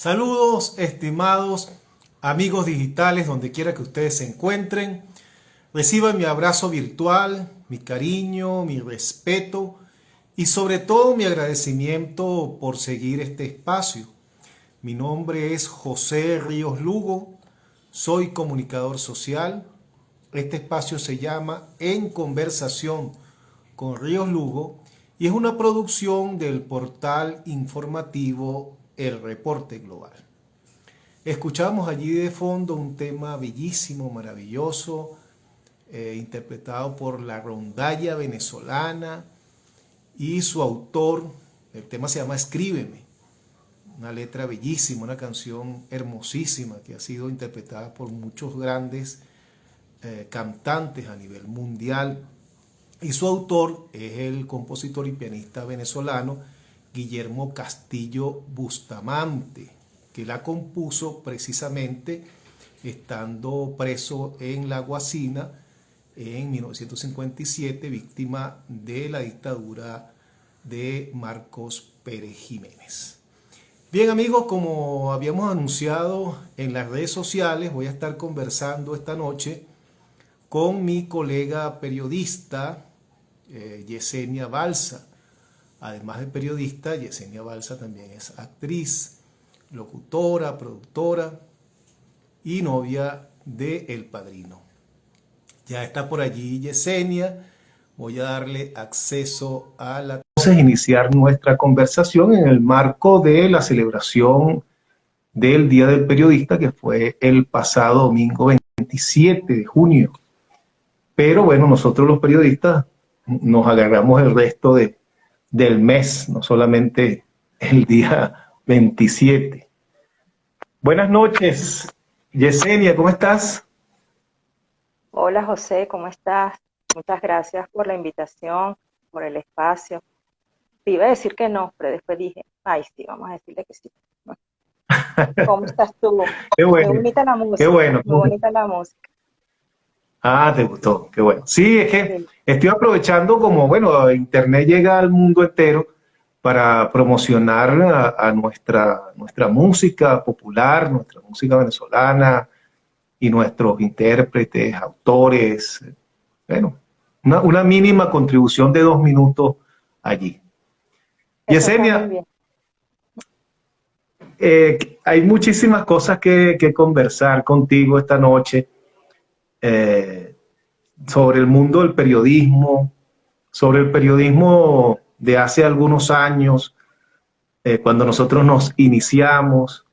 Saludos, estimados amigos digitales, donde quiera que ustedes se encuentren. Reciban mi abrazo virtual, mi cariño, mi respeto y sobre todo mi agradecimiento por seguir este espacio. Mi nombre es José Ríos Lugo, soy comunicador social. Este espacio se llama En Conversación con Ríos Lugo y es una producción del portal informativo El Reporte Global. Escuchamos allí de fondo un tema bellísimo, maravilloso, interpretado por la rondalla venezolana y su autor. El tema se llama Escríbeme, una letra bellísima, una canción hermosísima que ha sido interpretada por muchos grandes cantantes a nivel mundial. Y su autor es el compositor y pianista venezolano Guillermo Castillo Bustamante, que la compuso precisamente estando preso en La Guasina en 1957, víctima de la dictadura de Marcos Pérez Jiménez. Bien amigos, como habíamos anunciado en las redes sociales, voy a estar conversando esta noche con mi colega periodista Yesenia Balsa. Además de periodista, Yesenia Balsa también es actriz, locutora, productora y novia de El Padrino. Ya está por allí Yesenia. Voy a darle acceso a la... Entonces, iniciar nuestra conversación en el marco de la celebración del Día del Periodista, que fue el pasado domingo 27 de junio. Pero bueno, nosotros los periodistas nos agarramos el resto del mes, no solamente el día 27. Buenas noches, Yesenia, ¿cómo estás? Hola José, ¿cómo estás? Muchas gracias por la invitación, por el espacio. Te iba a decir que no, pero después dije, ay, sí, vamos a decirle que sí. ¿Cómo estás tú? Qué Muy bueno, bonita la qué música, bueno. muy bonita la música. Ah, te gustó, qué bueno. Sí, es que Sí, estoy aprovechando como, bueno, Internet llega al mundo entero para promocionar a nuestra música popular, nuestra música venezolana y nuestros intérpretes, autores, bueno, una mínima contribución de 2 minutos allí. eso está muy Yesenia, bien. hay muchísimas cosas que conversar contigo esta noche eh, sobre el mundo del periodismo, sobre el periodismo de hace algunos años, cuando nosotros nos iniciamos,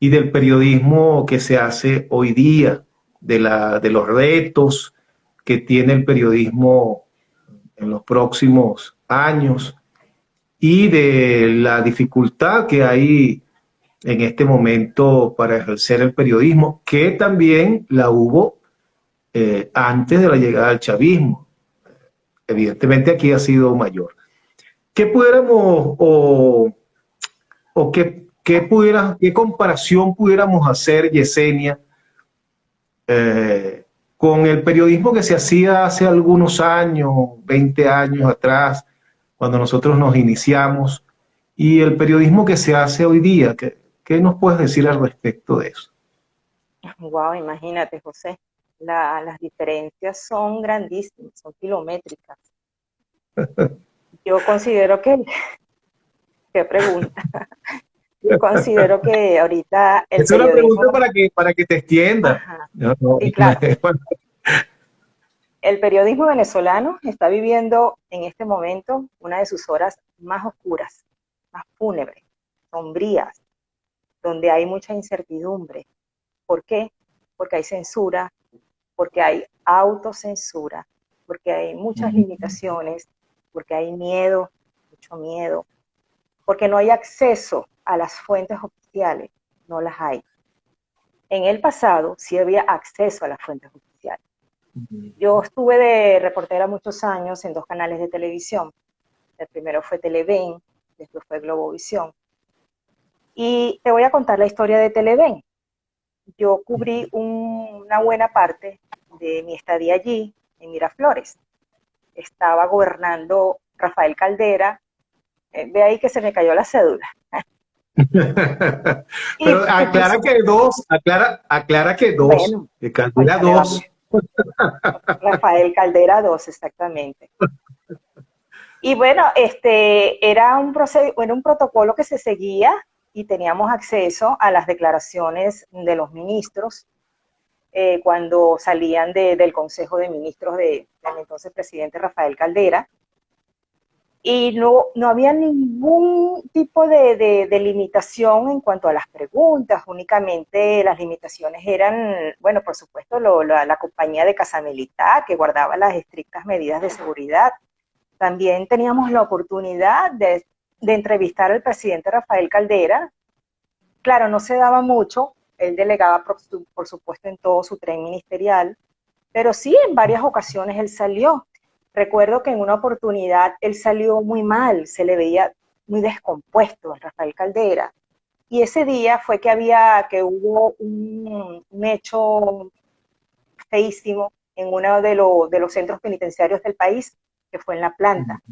y del periodismo que se hace hoy día, de los retos que tiene el periodismo en los próximos años y de la dificultad que hay en este momento para ejercer el periodismo, que también la hubo antes de la llegada del chavismo. Evidentemente aquí ha sido mayor. ¿Qué pudiéramos o qué comparación pudiéramos hacer, Yesenia, eh, con el periodismo que se hacía hace algunos años, 20 años atrás, cuando nosotros nos iniciamos, y el periodismo que se hace hoy día? ¿Qué nos puedes decir al respecto de eso? Wow, imagínate José, las diferencias son grandísimas, son kilométricas. Yo considero que, qué pregunta, yo considero que ahorita el Es una pregunta periodismo, para que te extiendas. ajá, No, no, sí, claro. El periodismo venezolano está viviendo en este momento una de sus horas más oscuras, más fúnebres, sombrías, donde hay mucha incertidumbre. ¿Por qué? Porque hay censura, porque hay autocensura, porque hay muchas limitaciones, porque hay miedo, mucho miedo, porque no hay acceso a las fuentes oficiales, no las hay. En el pasado sí había acceso a las fuentes oficiales. Yo estuve de reportera muchos años en 2 canales de televisión. El primero fue Televen, después fue Globovisión. Y te voy a contar la historia de Televen. Yo cubrí una buena parte de mi estadía allí, en Miraflores. Estaba gobernando Rafael Caldera. Ve ahí que se me cayó la cédula. Pero Y por aclara que supuesto, dos, aclara que dos, bueno, que Caldera cónchale, dos. Rafael Caldera 2, exactamente. Y bueno, era un protocolo que se seguía y teníamos acceso a las declaraciones de los ministros cuando salían del Consejo de Ministros del entonces presidente Rafael Caldera. Y no había ningún tipo de limitación en cuanto a las preguntas, únicamente las limitaciones eran, bueno, por supuesto, la compañía de Casamilitar, que guardaba las estrictas medidas de seguridad. También teníamos la oportunidad de entrevistar al presidente Rafael Caldera. Claro, no se daba mucho, él delegaba por supuesto en todo su tren ministerial, pero sí en varias ocasiones él salió. Recuerdo que en una oportunidad él salió muy mal, se le veía muy descompuesto a Rafael Caldera. Y ese día fue que hubo un hecho feísimo en uno de los centros penitenciarios del país, que fue en La Planta.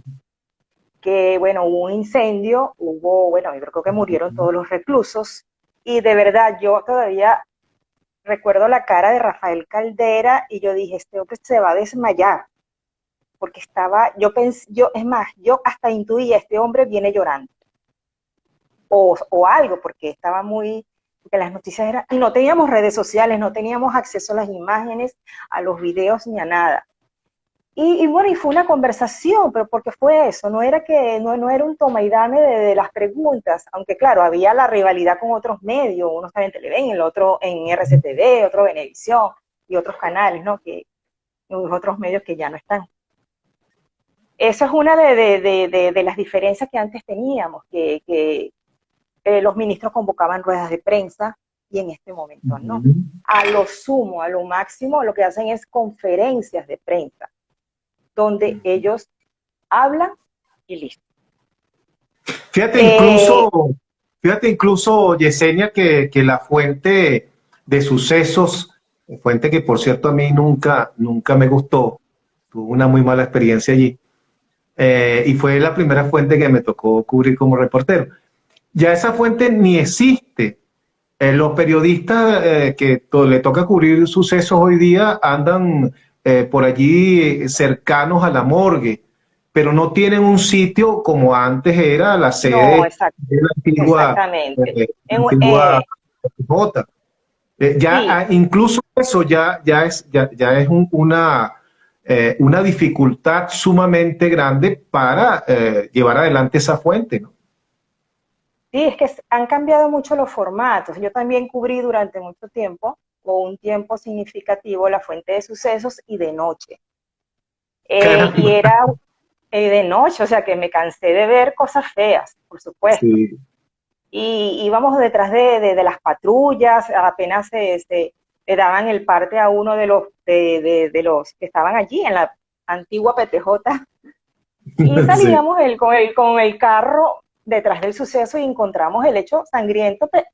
Que, bueno, hubo un incendio, bueno, yo creo que murieron todos los reclusos. Y de verdad, yo todavía recuerdo la cara de Rafael Caldera y yo dije, este hombre se va a desmayar porque es más, yo hasta intuía, este hombre viene llorando, o algo, porque estaba porque las noticias eran, y no teníamos redes sociales, no teníamos acceso a las imágenes, a los videos ni a nada. Y bueno, y fue una conversación, pero porque fue eso, no era un toma y dame de las preguntas, aunque claro, había la rivalidad con otros medios, uno estaba en Televen, el otro en RCTV, otro Venevisión y otros canales, ¿no? Otros medios que ya no están. Esa es una de las diferencias que antes teníamos, que los ministros convocaban ruedas de prensa y en este momento no. A lo sumo, a lo máximo, lo que hacen es conferencias de prensa, donde ellos hablan y listo. Fíjate Eh, incluso, fíjate incluso, Yesenia, que la fuente de sucesos, fuente que por cierto a mí nunca me gustó, tuve una muy mala experiencia allí, y fue la primera fuente que me tocó cubrir como reportero. Ya esa fuente ni existe. Los periodistas le toca cubrir sucesos hoy día andan por allí cercanos a la morgue, pero no tienen un sitio como antes era la no, sede de exactamente. la antigua J. Sí, Incluso eso ya es una dificultad sumamente grande para llevar adelante esa fuente, ¿no? sí, es que han cambiado mucho los formatos. Yo también cubrí durante mucho tiempo, o un tiempo significativo, la fuente de sucesos y de noche. Y Caramba. era de noche, o sea que me cansé de ver cosas feas, por supuesto. Sí, Y íbamos detrás de las patrullas, apenas le daban el parte a uno de los que estaban allí en la antigua PTJ, y sí. salíamos con el carro detrás del suceso y encontramos el hecho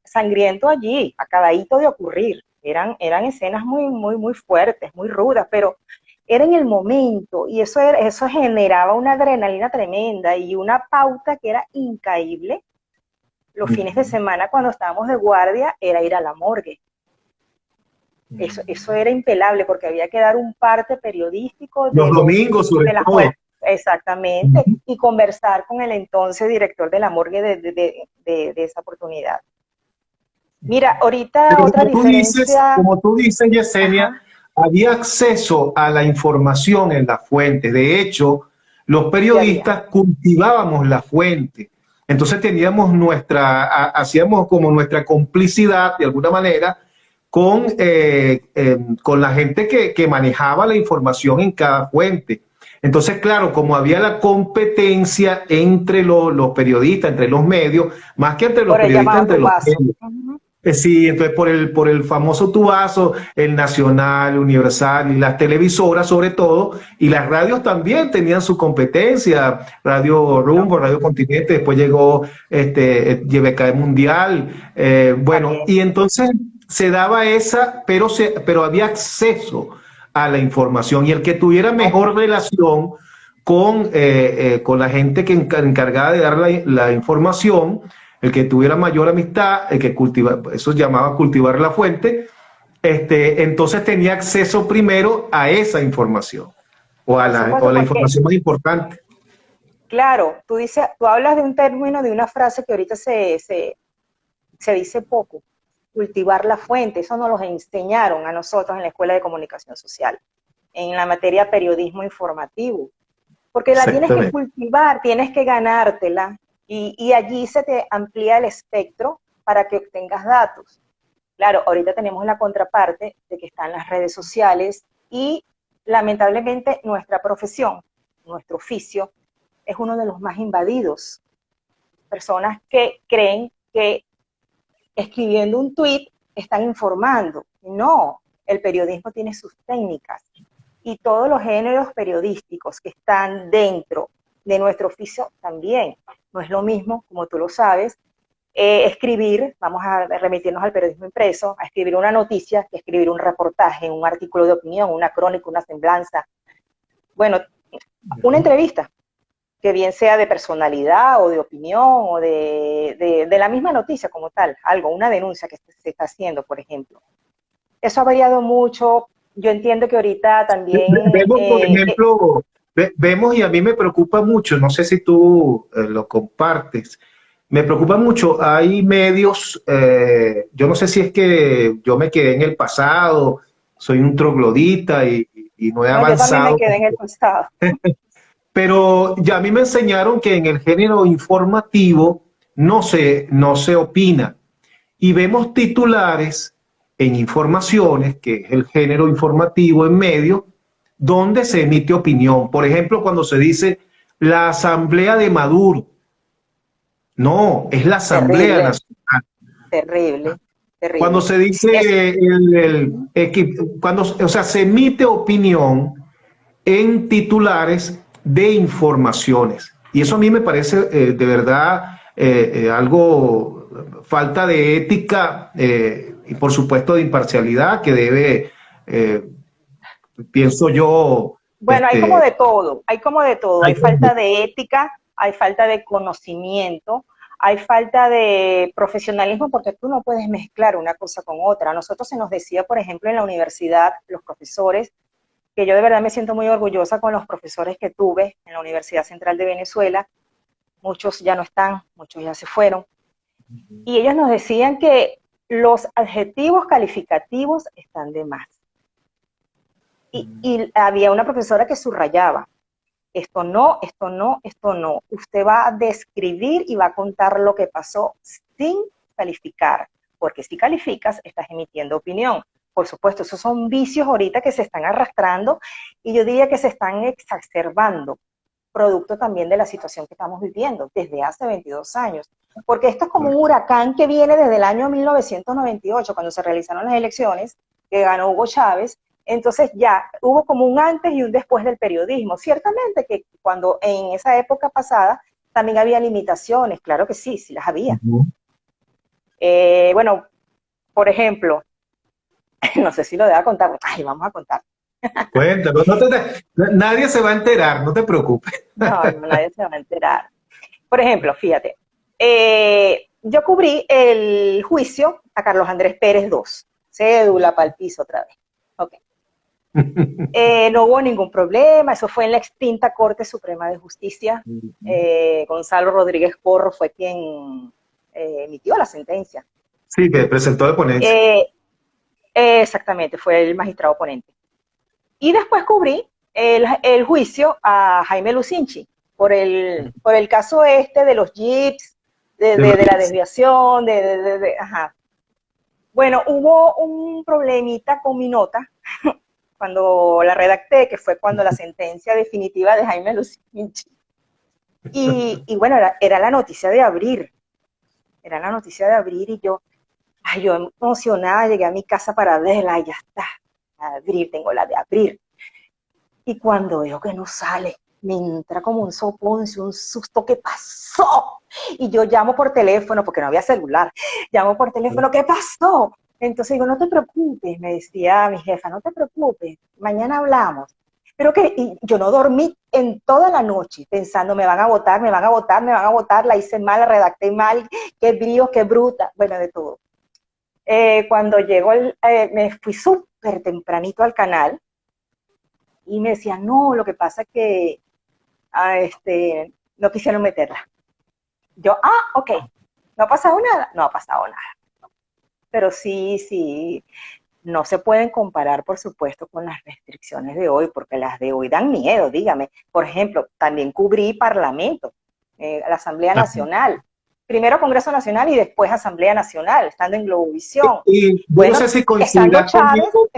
sangriento allí, acabadito de ocurrir. Eran escenas muy, muy, muy fuertes, muy rudas, pero era en el momento y eso generaba una adrenalina tremenda y una pauta que era incaíble. Los fines de semana cuando estábamos de guardia era ir a la morgue. Eso era impelable porque había que dar un parte periodístico Los domingos, sobre de las todo. muertes, exactamente, y conversar con el entonces director de la morgue de esa oportunidad. Mira, ahorita Pero otra diferencia, como tú dices, Yesenia, ajá, había acceso a la información en la fuente. De hecho, los sí había. periodistas cultivábamos la fuente. Entonces teníamos hacíamos como nuestra complicidad, de alguna manera, con la gente que manejaba la información en cada fuente. Entonces, claro, como había la competencia entre los periodistas, entre los medios, más que entre los Por el periodistas, llamado entre los tubazo. medios. Uh-huh. Sí, entonces por el famoso tubazo, el Nacional, Universal y las televisoras sobre todo, y las radios también tenían su competencia, Radio Rumbo, Radio Continente, después llegó YBK Mundial, bueno, También. y entonces se daba esa, pero había acceso a la información, y el que tuviera mejor relación con la gente que encargada de dar la información, el que tuviera mayor amistad, el que cultiva, eso llamaba cultivar la fuente, entonces tenía acceso primero a esa información Por o supuesto, a la porque, información más importante. claro, tú hablas de un término, de una frase que ahorita se dice poco, cultivar la fuente, eso nos lo enseñaron a nosotros en la Escuela de Comunicación Social, en la materia periodismo informativo, porque la tienes que Exactamente. cultivar, tienes que ganártela, y allí se te amplía el espectro para que obtengas datos. Claro, ahorita tenemos la contraparte de que están las redes sociales y lamentablemente nuestra profesión, nuestro oficio, es uno de los más invadidos. Personas que creen que escribiendo un tweet están informando. No, el periodismo tiene sus técnicas y todos los géneros periodísticos que están dentro de nuestro oficio también. No es lo mismo, como tú lo sabes, escribir, vamos a remitirnos al periodismo impreso, a escribir una noticia, que escribir un reportaje, un artículo de opinión, una crónica, una semblanza. Bueno, una entrevista, que bien sea de personalidad o de opinión o de la misma noticia como tal, algo, una denuncia que se está haciendo, por ejemplo. Eso ha variado mucho. Yo entiendo que ahorita también Vemos, por ejemplo, vemos y a mí me preocupa mucho, no sé si tú lo compartes, me preocupa mucho, hay medios, yo no sé si es que yo me quedé en el pasado, soy un troglodita y no he no, yo también me avanzado, quedé en el pasado. pero ya a mí me enseñaron que en el género informativo no se opina. Y vemos titulares en informaciones, que es el género informativo en medio, donde se emite opinión. Por ejemplo, cuando se dice la Asamblea de Maduro. No, es la Asamblea Terrible, Nacional. terrible, Cuando terrible. se dice, Es, cuando, o sea, se emite opinión en titulares de informaciones. Y eso a mí me parece de verdad algo, falta de ética y por supuesto de imparcialidad que debe, eh, pienso yo, bueno, hay como de todo, hay hay falta de ética, hay falta de conocimiento, hay falta de profesionalismo, porque tú no puedes mezclar una cosa con otra. A nosotros se nos decía, por ejemplo, en la universidad, los profesores, que yo de verdad me siento muy orgullosa con los profesores que tuve en la Universidad Central de Venezuela. Muchos ya no están, muchos ya se fueron, y ellos nos decían que los adjetivos calificativos están de más. Y había una profesora que subrayaba, esto no, esto no, esto no. Usted va a describir y va a contar lo que pasó sin calificar, porque si calificas estás emitiendo opinión. Por supuesto, esos son vicios ahorita que se están arrastrando y yo diría que se están exacerbando, producto también de la situación que estamos viviendo desde hace 22 años. Porque esto es como un huracán que viene desde el año 1998, cuando se realizaron las elecciones, que ganó Hugo Chávez. Entonces ya hubo como un antes y un después del periodismo. Ciertamente que cuando en esa época pasada también había limitaciones, claro que sí, sí las había. Bueno, por ejemplo, no sé si lo deba contar, ay, vamos a contar. Cuéntalo, nadie se va a enterar, no te preocupes. No, no, nadie se va a enterar. Por ejemplo, fíjate, yo cubrí el juicio a Carlos Andrés Pérez II, cédula para el piso otra vez. Ok. No hubo ningún problema, eso fue en la extinta Corte Suprema de Justicia. Gonzalo Rodríguez Porro fue quien emitió la sentencia. Sí, que presentó de ponencia. Exactamente, fue el magistrado ponente. Y después cubrí el juicio a Jaime Lucinchi por el caso este de los jeeps, de la desviación, ajá. Bueno, hubo un problemita con mi nota cuando la redacté, que fue cuando la sentencia definitiva de Jaime Lucinchi. Y bueno, era la noticia de abrir. Era la noticia de abrir y yo emocionada, llegué a mi casa para verla y ya está. Abrir, tengo la de abrir. Y cuando veo que no sale, me entra como un soponcio, un susto, ¿qué pasó? Y yo llamo por teléfono, porque no había celular, llamo por teléfono, ¿qué pasó? Entonces digo, no te preocupes, me decía mi jefa, no te preocupes, mañana hablamos. pero que y yo no dormí en toda la noche pensando, me van a votar, me van a votar, me van a votar, la hice mal, la redacté mal, qué brío, qué bruta, bueno, de todo. Cuando llegó, me fui súper tempranito al canal y me decían, no, lo que pasa es que no quisieron meterla. Yo, ok, ¿no ha pasado nada? No ha pasado nada. Pero sí, sí, no se pueden comparar, por supuesto, con las restricciones de hoy, porque las de hoy dan miedo, dígame. Por ejemplo, también cubrí Parlamento, la Asamblea Nacional. Primero Congreso Nacional y después Asamblea Nacional, estando en Globovisión. Y yo no Bueno, sé si estando coincidirás Chávez, conmigo,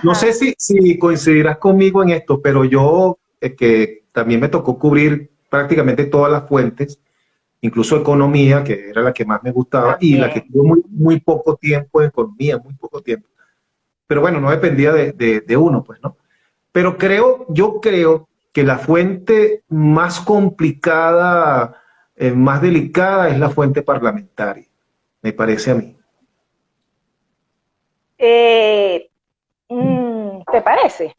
no sé ajá, si coincidirás conmigo en esto, pero yo, que también me tocó cubrir prácticamente todas las fuentes, incluso economía, que era la que más me gustaba, y la que también. tuvo muy poco tiempo en economía, muy poco tiempo. Pero bueno, no dependía de uno, pues, ¿no? Pero yo creo que la fuente más complicada, más delicada, es la fuente parlamentaria, me parece a mí. Eh, ¿Te parece?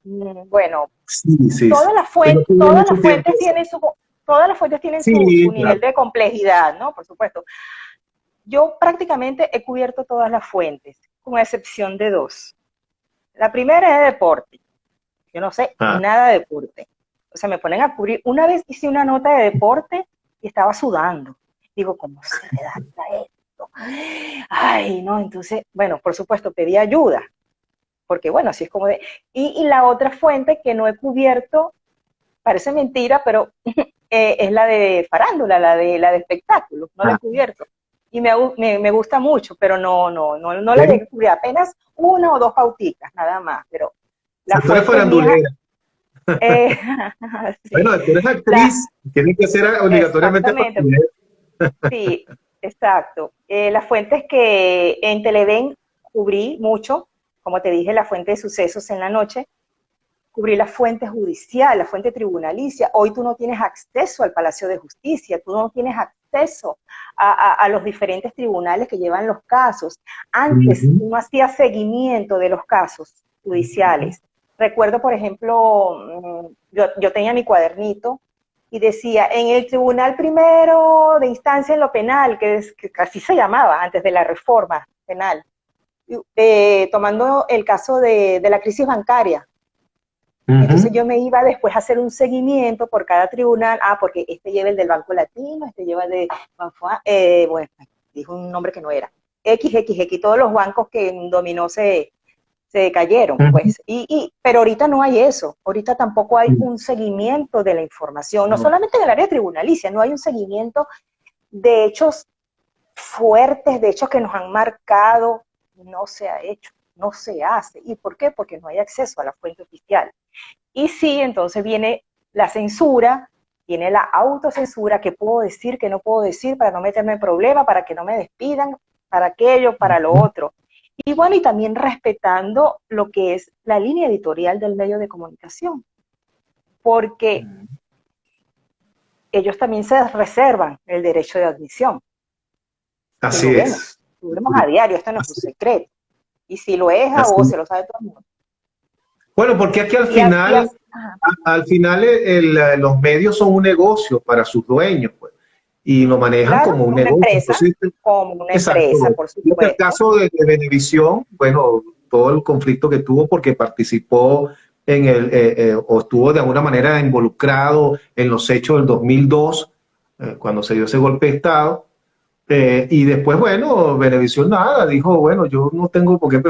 Bueno, Sí, sí, sí. todas las Que no fuentes, tuvo todas mucho las tiempo. fuentes tienen su, todas las fuentes tienen su Sí, nivel claro. de complejidad, ¿no? Por supuesto. Yo prácticamente he cubierto todas las fuentes, con excepción de dos. La primera es deporte. Yo no sé Ah, nada de deporte. O sea, me ponen a cubrir. Una vez hice una nota de deporte y estaba sudando. Digo, ¿cómo se redacta esto? Ay, no, entonces, bueno, por supuesto, pedí ayuda, porque bueno, así es como de... Y la otra fuente que no he cubierto, parece mentira, pero es la de farándula, la de espectáculos, no la he ah. cubierto. Y me gusta mucho, pero no la llegué ¿Ven? a cubrir, apenas una o dos pauticas, nada más, pero O sea, las tú eres fuentes mías, farandulera. eh, sí, Bueno, tú eres la, actriz, tienes que ser obligatoriamente exactamente, farandulera. sí, exacto. Las fuentes que en Televen cubrí mucho, como te dije, la fuente de sucesos en la noche, cubrir la fuente judicial, la fuente tribunalicia. Hoy tú no tienes acceso al Palacio de Justicia, tú no tienes acceso a los diferentes tribunales que llevan los casos. Antes Ujú. uno hacía seguimiento de los casos judiciales. Recuerdo, por ejemplo, yo tenía mi cuadernito y decía, en el Tribunal Primero de Instancia en lo Penal, que así se llamaba antes de la reforma penal, tomando el caso de la crisis bancaria, entonces Ujú. yo me iba después a hacer un seguimiento por cada tribunal, porque este lleva el del Banco Latino, este lleva el de Banfoa, bueno, dijo un nombre que no era, XXX, todos los bancos que en dominó se cayeron, Ujú. pues. Pero ahorita no hay eso, ahorita tampoco hay un seguimiento de la información, no No. solamente en el área tribunalicia, no hay un seguimiento de hechos fuertes, de hechos que nos han marcado, no se ha hecho, no se hace. ¿Y por qué? Porque no hay acceso a la fuente oficial. Y sí, entonces viene la censura, viene la autocensura, que puedo decir, que no puedo decir, para no meterme en problemas, para que no me despidan, para aquello, para lo otro. Y bueno, y también respetando lo que es la línea editorial del medio de comunicación, porque ellos también se reservan el derecho de admisión, que Así es. lo vemos a diario, esto no es un Así, secreto. Y si lo es, a vos, así. se lo sabe todo el mundo. Bueno, porque aquí Y, ajá, al final los medios son un negocio para sus dueños, pues, y lo manejan claro, como un una negocio. empresa, Entonces, como una exacto. empresa, por Y este es el supuesto. caso de Venevisión, bueno, todo el conflicto que tuvo porque participó o estuvo de alguna manera involucrado en los hechos del 2002, cuando se dio ese golpe de Estado. Y después, bueno, Venevisión nada, dijo, bueno, yo no tengo por qué,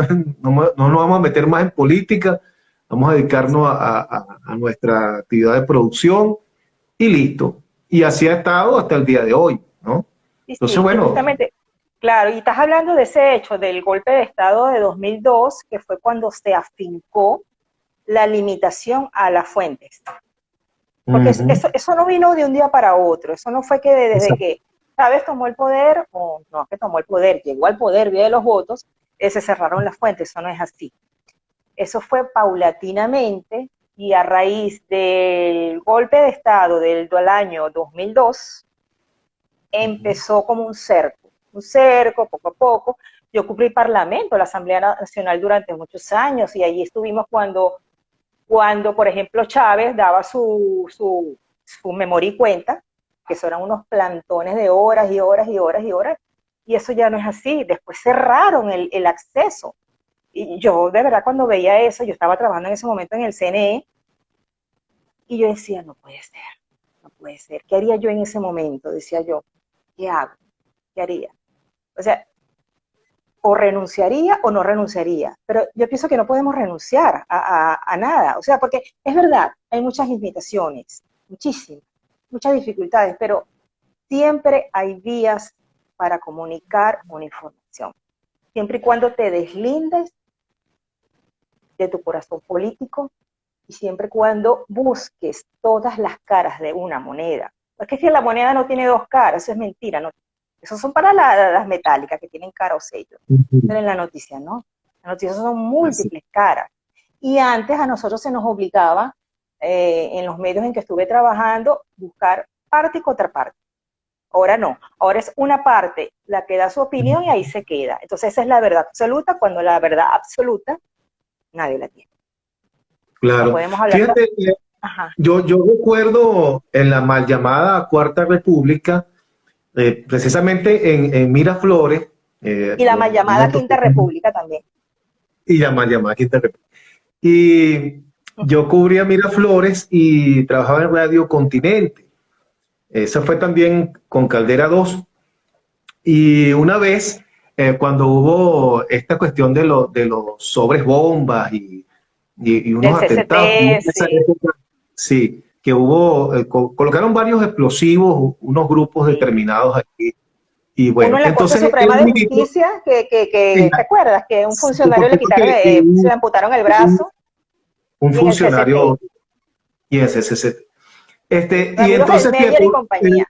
no nos vamos a meter más en política, vamos a dedicarnos a nuestra actividad de producción y listo. Y así ha estado hasta el día de hoy, ¿no? Sí, Entonces, sí, y bueno, justamente, claro, y estás hablando de ese hecho, del golpe de Estado de 2002, que fue cuando se afincó la limitación a las fuentes. Porque ujú, eso no vino de un día para otro, eso no fue que desde exacto. que Chávez tomó el poder, o no que tomó el poder, llegó al poder vía de los votos, se cerraron las fuentes, eso no es así. Eso fue paulatinamente y a raíz del golpe de Estado del año 2002, empezó como un cerco poco a poco. Yo cubrí Parlamento, la Asamblea Nacional durante muchos años y allí estuvimos cuando Cuando, por ejemplo, Chávez daba su memoria y cuenta, que eso eran unos plantones de horas y horas y horas y horas, y eso ya no es así. Después cerraron el acceso. Y yo, de verdad, cuando veía eso, yo estaba trabajando en ese momento en el CNE, y yo decía, no puede ser, no puede ser. ¿Qué haría yo en ese momento? Decía yo, ¿qué hago? ¿Qué haría? O sea, o renunciaría o no renunciaría. Pero yo pienso que no podemos renunciar a nada. O sea, porque es verdad, hay muchas limitaciones, muchísimas, muchas dificultades, pero siempre hay vías para comunicar una información. Siempre y cuando te deslindes de tu corazón político y siempre y cuando busques todas las caras de una moneda. Porque es que la moneda no tiene dos caras, eso es mentira. No, esos son para las metálicas que tienen cara o sello. Pero en la noticia no. Las noticias son Así. múltiples caras. Y antes a nosotros se nos obligaba, en los medios en que estuve trabajando, buscar parte y contraparte. Ahora no. Ahora es una parte la que da su opinión y ahí se queda. Entonces esa es la verdad absoluta, cuando la verdad absoluta nadie la tiene. No Claro. podemos hablar. Fíjate, Ajá. yo recuerdo en la mal llamada Cuarta República, precisamente en Miraflores, Y la mal llamada me Quinta tocó, República también. y la mal llamada Quinta República. Y yo cubría Miraflores y trabajaba en Radio Continente. Esa fue también con Caldera 2. Y una vez, cuando hubo esta cuestión de los sobres bombas y Del unos atentados, CCT, en esa sí, época, sí, que hubo, colocaron varios explosivos, unos grupos sí. determinados aquí. Y Uno bueno, en la Corte entonces Suprema el de ministro, Justicia, ¿te acuerdas? Que un te funcionario le comento quitaron, que se le amputaron el un, brazo, un y en el funcionario CCT. y ese, y Ramiro entonces Meyer fíjate, y compañía.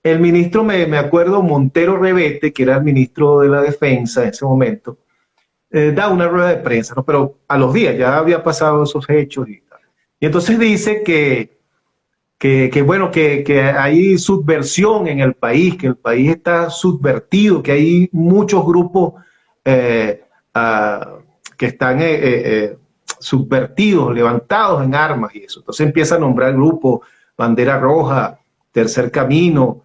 el ministro me acuerdo, Montero Rebete, que era el ministro de la Defensa en ese momento, da una rueda de prensa, ¿no? Pero a los días ya había pasado esos hechos y tal. Y entonces dice bueno, que hay subversión en el país, que el país está subvertido, que hay muchos grupos eh, ah, que están subvertidos, levantados en armas y eso. Entonces empieza a nombrar grupos, Bandera Roja, Tercer Camino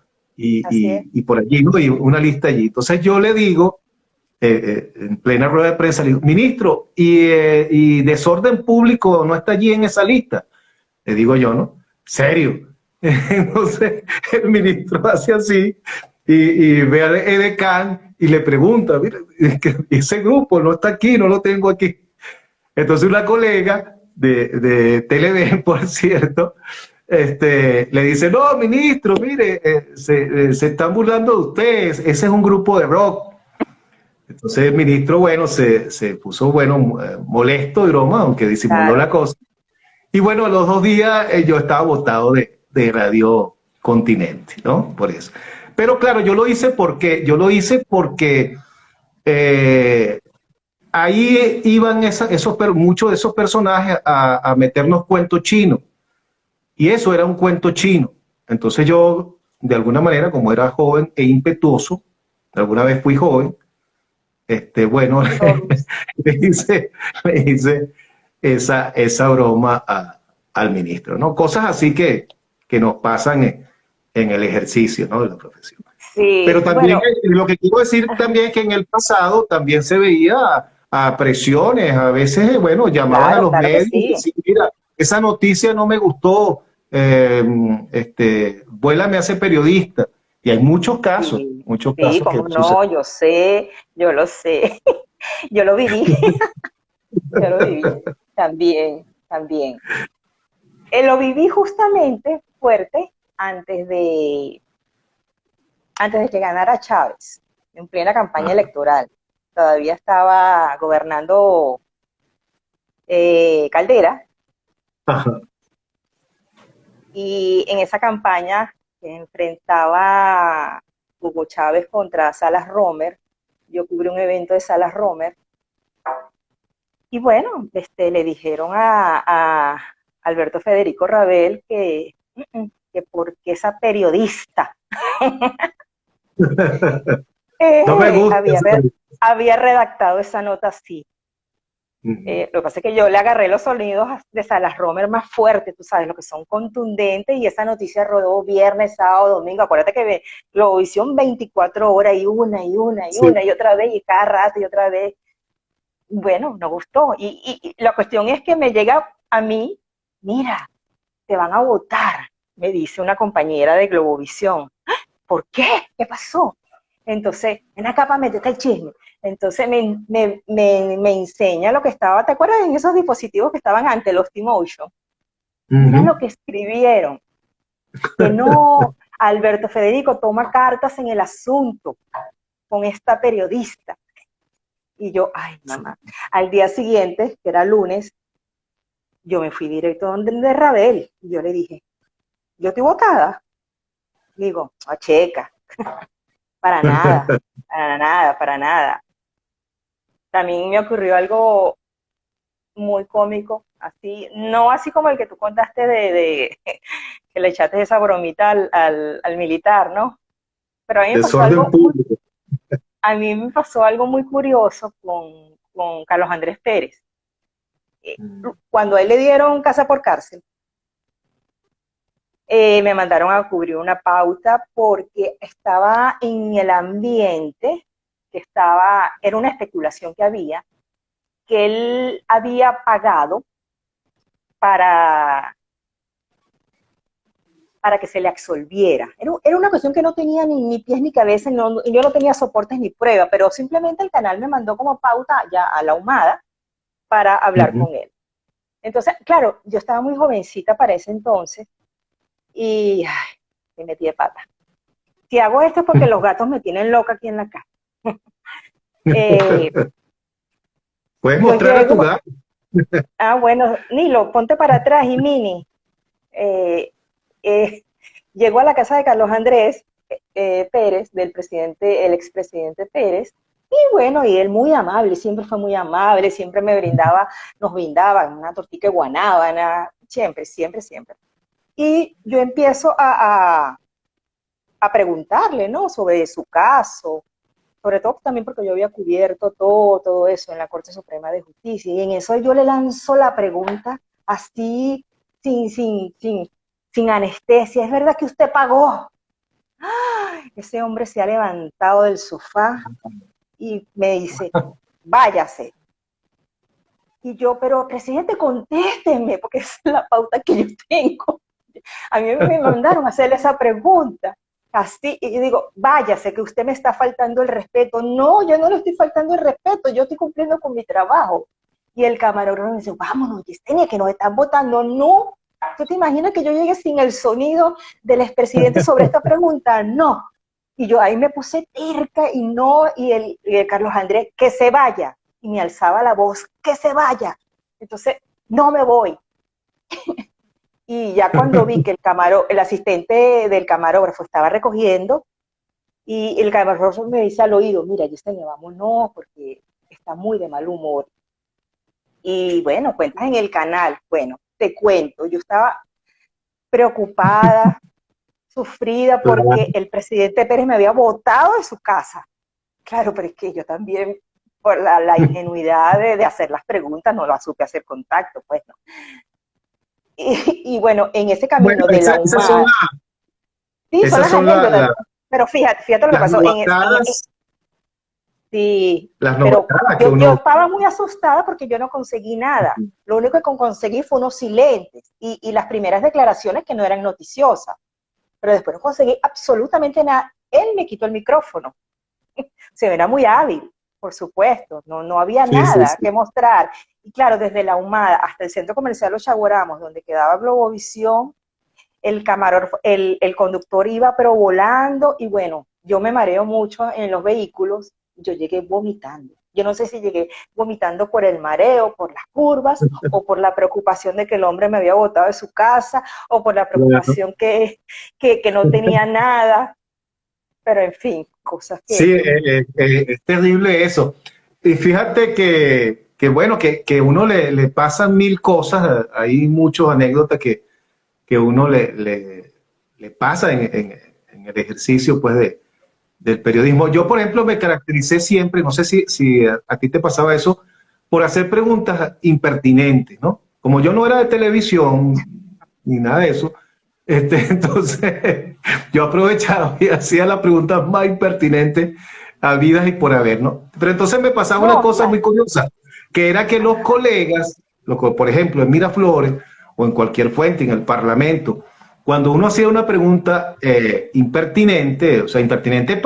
Así es. y por allí, ¿no? Y una lista allí. Entonces yo le digo, en plena rueda de prensa, le digo, ministro, y desorden público no está allí en esa lista. Le digo yo, ¿no? ¿Serio? Entonces el ministro hace así y ve al edecán y le pregunta, mira, ese grupo no está aquí, no lo tengo aquí. Entonces una colega de Televen, por cierto, le dice, no, ministro, mire, se están burlando de ustedes, ese es un grupo de rock. Entonces el ministro, bueno, se puso, bueno, molesto y broma, aunque disimuló Claro. la cosa. Y bueno, a los 2 días yo estaba votado de Radio Continente, ¿no? Por eso. Pero claro, yo lo hice porque eh, ahí iban muchos de esos personajes a meternos cuentos chinos. Y eso era un cuento chino. Entonces yo, de alguna manera, como era joven e impetuoso, alguna vez fui joven, bueno, Todos. le hice esa broma al ministro, ¿no? Cosas así que nos pasan en el ejercicio, ¿no? De la profesión. Pero Sí, también bueno, lo que quiero decir ajá, también es que en el pasado también se veía a presiones, a veces, bueno, llamaban a claro, los claro que medios y sí. decían, mira, esa noticia no me gustó, vuélame a ser periodista. Y hay Sí, muchos sí, casos que cómo suceden. no, yo sé, yo lo sé, yo lo viví, yo lo viví, también, también. Lo viví justamente fuerte antes de, antes de que ganara Chávez, en plena campaña electoral. Todavía estaba gobernando Caldera, Ajá. y en esa campaña que enfrentaba Hugo Chávez contra Salas Romer, yo cubrí un evento de Salas Romer. Y bueno, le dijeron a Alberto Federico Rabel que porque esa periodista No me gusta había, esa película. había redactado esa nota así. Lo que pasa es que yo le agarré los sonidos de Salas Romer más fuertes, tú sabes, lo que son contundentes, y esa noticia rodó viernes, sábado, domingo. Acuérdate que Globovisión 24 horas y una y una y Sí. una y otra vez y cada rato y otra vez. Bueno, no gustó. Y la cuestión es que me llega a mí, mira, te van a votar, me dice una compañera de Globovisión. ¿Por qué? ¿Qué pasó? Entonces, en acá para meterte el chisme. Entonces me enseña lo que estaba, ¿te acuerdas en esos dispositivos que estaban ante los T-Motion? Mira lo que escribieron, que no, Alberto Federico toma cartas en el asunto con esta periodista. Y yo, ay, mamá. Al día siguiente, que era lunes, yo me fui directo donde Rabel. Y yo le dije, yo estoy votada. Digo, a checa, para nada, para nada, para nada. También me ocurrió algo muy cómico, así, no así como el que tú contaste de que le echaste esa bromita al militar, ¿no? Pero Desorden público. a mí me pasó algo muy curioso con Carlos Andrés Pérez. Cuando a él le dieron casa por cárcel, me mandaron a cubrir una pauta porque estaba en el ambiente, era una especulación que él había pagado para, para que se le absolviera. Era una cuestión que no tenía ni pies ni cabeza, yo no tenía soportes ni pruebas, pero simplemente el canal me mandó como pauta ya a la Humada para hablar con él. Entonces, claro, yo estaba muy jovencita para ese entonces y ay, me metí de pata. Si hago esto es porque los gatos me tienen loca aquí en la casa. Puedes mostrar a tu gato. Bueno, Nilo, ponte para atrás y Mini. Llegó a la casa de Carlos Andrés Pérez, el expresidente Pérez, y bueno, y él muy amable, siempre fue muy amable, siempre nos brindaba una tortilla de guanábana, siempre, siempre, siempre. Y yo empiezo a preguntarle, ¿no? Sobre su caso, sobre todo también porque yo había cubierto todo eso en la Corte Suprema de Justicia, y en eso yo le lanzo la pregunta así, sin anestesia. ¿Es verdad que usted pagó? ¡Ay! Ese hombre se ha levantado del sofá y me dice, váyase. Y yo, pero presidente, contésteme, porque es la pauta que yo tengo. A mí me mandaron a hacerle esa pregunta. Así, y digo, váyase, que usted me está faltando el respeto. No, yo no le estoy faltando el respeto, yo estoy cumpliendo con mi trabajo. Y el camarógrafo me dice, vámonos, Yesenia, que nos están votando. No, ¿tú te imaginas que yo llegue sin el sonido del expresidente sobre esta pregunta? No. Y yo ahí me puse terca y no, y el Carlos Andrés, que se vaya. Y me alzaba la voz, que se vaya. Entonces, no me voy. Y ya cuando vi que el asistente del camarógrafo estaba recogiendo, y el camarógrafo me dice al oído, mira, Yesenia, vámonos, porque está muy de mal humor. Y bueno, cuentas en el canal. Bueno, te cuento, yo estaba preocupada, sufrida, porque el presidente Pérez me había botado de su casa. Claro, pero es que yo también, por la ingenuidad de hacer las preguntas, no la supe hacer contacto, pues no. Y bueno, en ese camino de la Humada, sí, son las anécdotas, pero fíjate lo que pasó. Sí, pero yo estaba muy asustada porque yo no conseguí nada. Lo único que conseguí fue unos silentes y las primeras declaraciones que no eran noticiosas, pero después no conseguí absolutamente nada. Él me quitó el micrófono. Se era muy hábil, por supuesto, no había nada que mostrar. Y claro, desde la Humada hasta el Centro Comercial Los Chaguaramos, donde quedaba Globovisión, el conductor iba pero volando, y bueno, yo me mareo mucho en los vehículos, yo llegué vomitando. Yo no sé si llegué vomitando por el mareo, por las curvas, o por la preocupación de que el hombre me había botado de su casa, o por la preocupación que no tenía nada, pero en fin, cosas que... Sí, es terrible eso. Y fíjate que bueno, que uno le pasan mil cosas, hay muchas anécdotas que uno le pasa en el ejercicio pues del periodismo. Yo, por ejemplo, me caractericé siempre, no sé si a ti te pasaba eso, por hacer preguntas impertinentes, ¿no? Como yo no era de televisión ni nada de eso, entonces yo aprovechaba y hacía las preguntas más impertinentes habidas y por haber, ¿no? Pero entonces me pasaba una No, cosa muy claro. curiosa, que era que los Ajá. colegas, por ejemplo, en Miraflores o en cualquier fuente, en el Parlamento, cuando uno hacía una pregunta impertinente, o sea, impertinente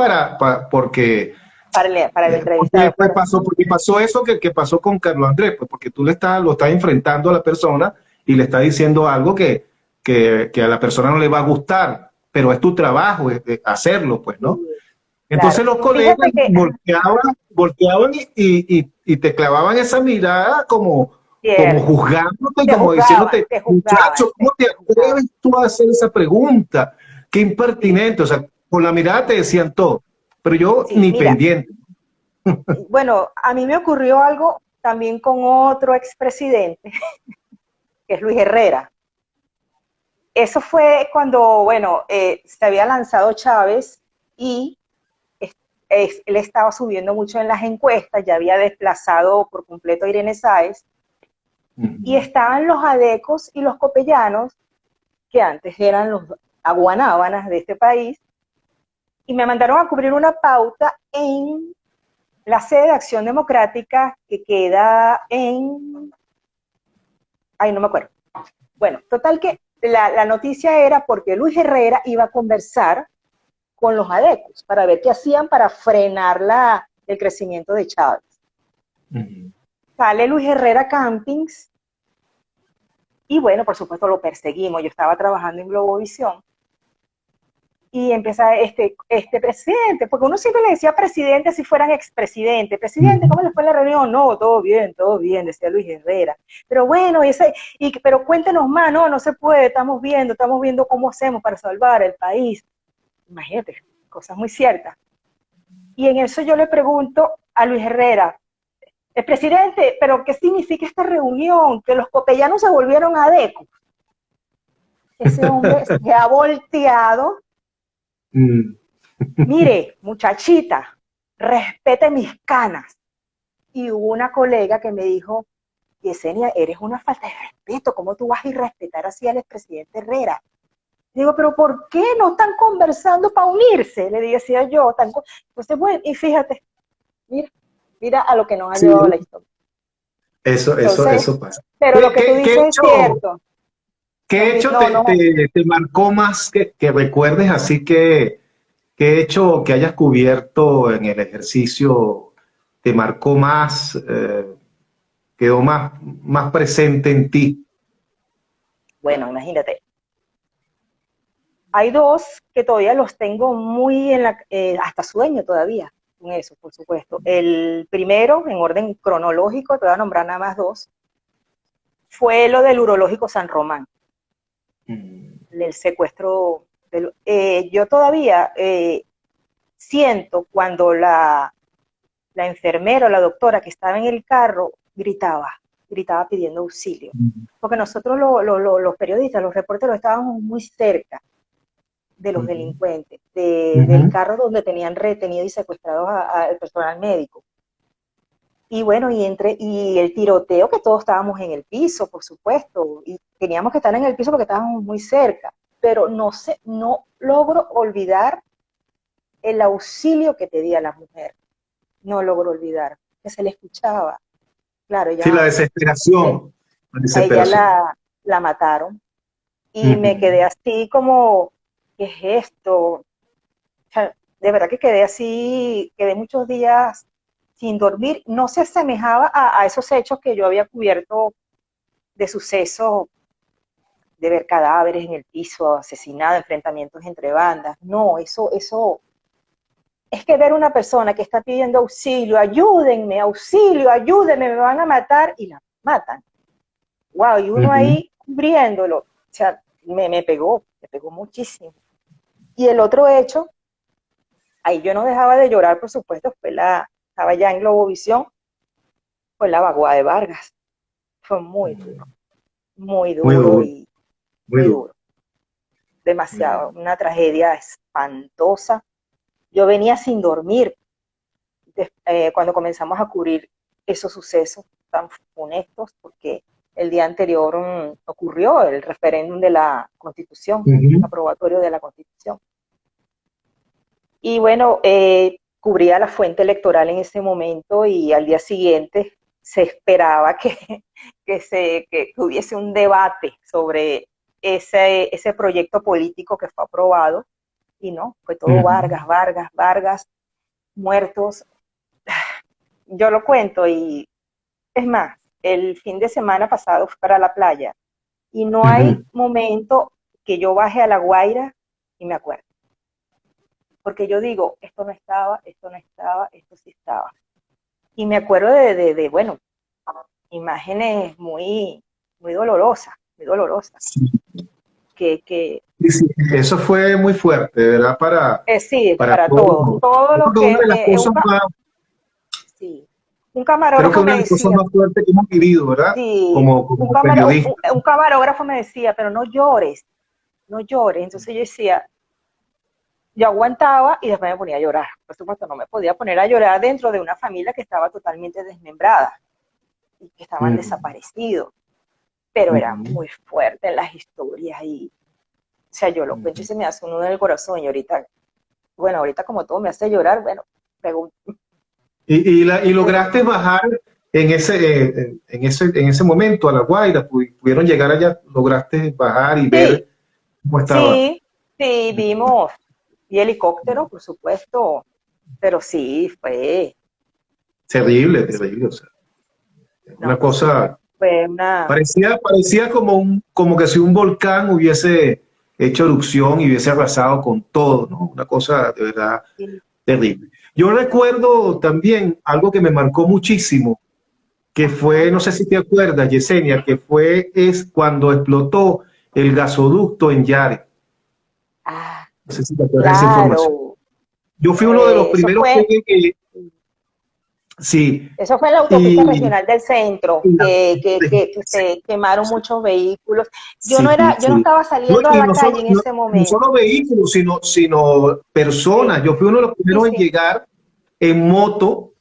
porque Para el entrevistado, claro. porque pasó eso que pasó con Carlos Andrés, pues porque tú lo estás enfrentando a la persona y le estás diciendo algo que a la persona no le va a gustar, pero es tu trabajo hacerlo, pues, ¿no? Sí, claro. Entonces los colegas Fíjate que, ajá, volteaban y te clavaban esa mirada como cierto, juzgándote y como diciéndote, te juzgaban, muchacho, ¿cómo te te juzgaban. atreves tú a hacer esa pregunta? Qué Sí, impertinente, o sea, con la mirada te decían todo, pero yo sí, ni mira, pendiente. bueno, a mí me ocurrió algo también con otro expresidente, que es Luis Herrera. Eso fue cuando, bueno, se había lanzado Chávez y es- él estaba subiendo mucho en las encuestas, ya había desplazado por completo a Irene Sáez, y Ujú. estaban los adecos y los copellanos, que antes eran los aguanábanas de este país, y me mandaron a cubrir una pauta en la sede de Acción Democrática que queda en, ay, no me acuerdo. Bueno, total que la noticia era porque Luis Herrera iba a conversar con los adecos para ver qué hacían para frenar el crecimiento de Chávez. Ujú. Sale Luis Herrera Campings y bueno, por supuesto lo perseguimos. Yo estaba trabajando en Globovisión y empieza este presidente, porque uno siempre le decía presidente si fueran expresidente. Presidente, ¿cómo les fue en la reunión? No, todo bien, decía Luis Herrera. Pero bueno, pero cuéntenos más, no, no se puede, estamos viendo cómo hacemos para salvar el país. Imagínate, cosas muy ciertas. Y en eso yo le pregunto a Luis Herrera, el presidente, pero ¿qué significa esta reunión? Que los copellanos se volvieron adecos. Ese hombre se ha volteado. Mm. Mire, muchachita, respete mis canas. Y hubo una colega que me dijo, Yesenia, eres una falta de respeto, ¿cómo tú vas a irrespetar así al expresidente Herrera? Digo, pero ¿por qué no están conversando para unirse? Le decía yo. Entonces, bueno, y fíjate, mira, mira a lo que nos ha Sí, llevado la historia. Entonces, eso pasa. pero lo que tú ¿Qué dices es cierto. qué hecho No, no, te marcó más que recuerdes así qué hecho que hayas cubierto en el ejercicio te marcó más, quedó más presente en ti? bueno, imagínate. Hay dos que todavía los tengo muy hasta sueño todavía con eso, por supuesto. El primero, en orden cronológico, te voy a nombrar nada más dos, fue lo del urológico San Román, Mm. del secuestro. Yo todavía siento cuando la enfermera o la doctora que estaba en el carro gritaba pidiendo auxilio. Porque nosotros los periodistas, los reporteros estábamos muy cerca de los Ujú. delincuentes, del Ujú. carro donde tenían retenido y secuestrados al personal médico. Y bueno, y el tiroteo, que todos estábamos en el piso, por supuesto, y teníamos que estar en el piso porque estábamos muy cerca, pero no logro olvidar el auxilio que pedía la mujer, no logro olvidar, que se le escuchaba. Claro, Sí, la eh, desesperación, la a ella desesperación. la mataron y me Ujú. quedé así como, ¿qué es esto? O sea, de verdad que quedé así, quedé muchos días sin dormir. No se asemejaba a esos hechos que yo había cubierto de sucesos, de ver cadáveres en el piso, asesinados, enfrentamientos entre bandas. No, eso es que ver una persona que está pidiendo auxilio, ayúdenme, me van a matar, y la matan. Wow, y uno Ujú. ahí cubriéndolo. O sea, me pegó muchísimo. Y el otro hecho, ahí yo no dejaba de llorar, por supuesto, estaba ya en Globovisión, fue la vaguada de Vargas. Fue muy Muy duro duro, y muy muy duro. duro. Demasiado, una tragedia espantosa. Yo venía sin dormir cuando comenzamos a cubrir esos sucesos. tan funestos, porque el día anterior ocurrió el referéndum de la Constitución, aprobatorio de la Constitución. Y bueno, cubría la fuente electoral en ese momento y al día siguiente se esperaba que hubiese un debate sobre ese proyecto político que fue aprobado, y no, fue todo Vargas, muertos. Yo lo cuento, y es más, el fin de semana pasado fui para la playa y no hay momento que yo baje a La Guaira y me acuerdo. Porque yo digo, esto no estaba, esto no estaba, esto sí estaba. Y me acuerdo bueno, imágenes muy, muy dolorosas, muy dolorosas. Sí. Que Sí, eso fue muy fuerte, ¿verdad? sí, Para para todos. todos. Todo Yo creo lo que una de las que cosas más, sí. Un creo que camarógrafo una me de las cosas decía, más fuertes que hemos vivido, ¿verdad? sí, Como periodista. un camarógrafo me decía, pero no llores, no llores. Entonces yo decía, yo aguantaba y después me ponía a llorar. Por supuesto, no me podía poner a llorar dentro de una familia que estaba totalmente desmembrada y que estaban desaparecidos, pero era muy fuerte las historias y, o sea, yo lo cuento y se me hace un nudo en el corazón, y ahorita, bueno, ahorita como todo me hace llorar, bueno, pregunto. Y lograste bajar en ese momento a La Guaira, pudieron llegar allá, lograste bajar y Sí, ver cómo estaba. sí, sí, vimos, y helicóptero, por supuesto, pero sí, Terrible, terrible. O sea, una no, sí, cosa, fue una, parecía como que si un volcán hubiese hecho erupción y hubiese arrasado con todo, ¿no? Una cosa de verdad sí, terrible. Yo recuerdo también algo que me marcó muchísimo, que fue, ajá, no sé si te acuerdas, Yesenia, es cuando explotó el gasoducto en Yare. ah, No sé si te acuerdas de esa información. claro, Yo fui uno de los eso primeros fue, sí, eso fue en la autopista y, regional del centro, y la- que se quemaron muchos vehículos. sí, Yo no sí. estaba No, saliendo a y la calle en ese no momento. solo vehículos, sino personas. Sí, Yo fui uno de los sí, primeros en sí, llegar en moto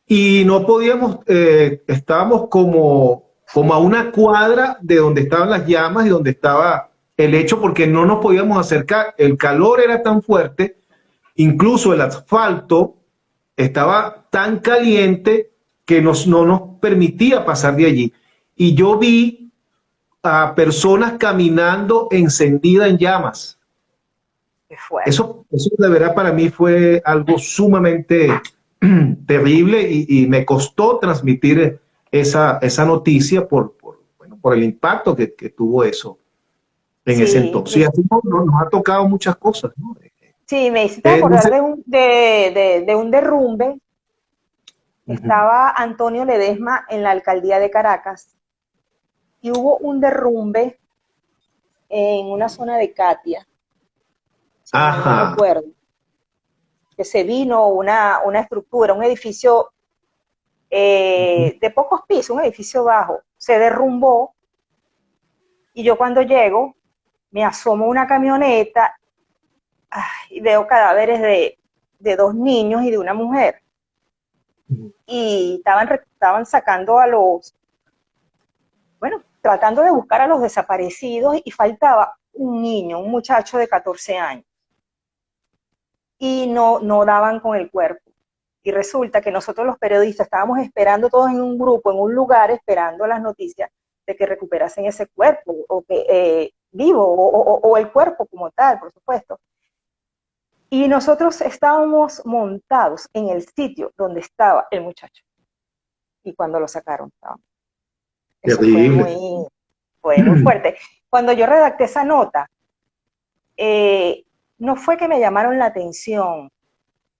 y no podíamos, estábamos como a una cuadra de donde estaban las llamas y donde estaba el hecho, porque no nos podíamos acercar. El calor era tan fuerte, incluso el asfalto estaba tan caliente que no nos permitía pasar de allí. Y yo vi a personas caminando encendida en llamas. qué fuerte. Eso de verdad para mí fue algo sumamente terrible y me costó transmitir esa noticia bueno, por el impacto que tuvo eso en ese Sí, entonces. Y así nos ha tocado muchas cosas, ¿no? sí, me hiciste No acordar sé. de un derrumbe. Ujú. Estaba Antonio Ledesma en la alcaldía de Caracas y hubo un derrumbe en una zona de Catia, si mal no Ajá. recuerdo, que se vino una estructura, un edificio de pocos pisos, un edificio bajo, se derrumbó, y yo cuando llego me asomo a una camioneta, y veo cadáveres de dos niños y de una mujer, y estaban sacando bueno, tratando de buscar a los desaparecidos, y faltaba un niño, un muchacho de 14 años, y no daban con el cuerpo. Y resulta que nosotros los periodistas estábamos esperando todos en un grupo, en un lugar, esperando las noticias de que recuperasen ese cuerpo, o que vivo, o el cuerpo como tal, por supuesto. Y nosotros estábamos montados en el sitio donde estaba el muchacho. Y cuando lo sacaron, estábamos. Eso Terrible. fue muy fuerte. Cuando yo redacté esa nota, no fue que me llamaron la atención,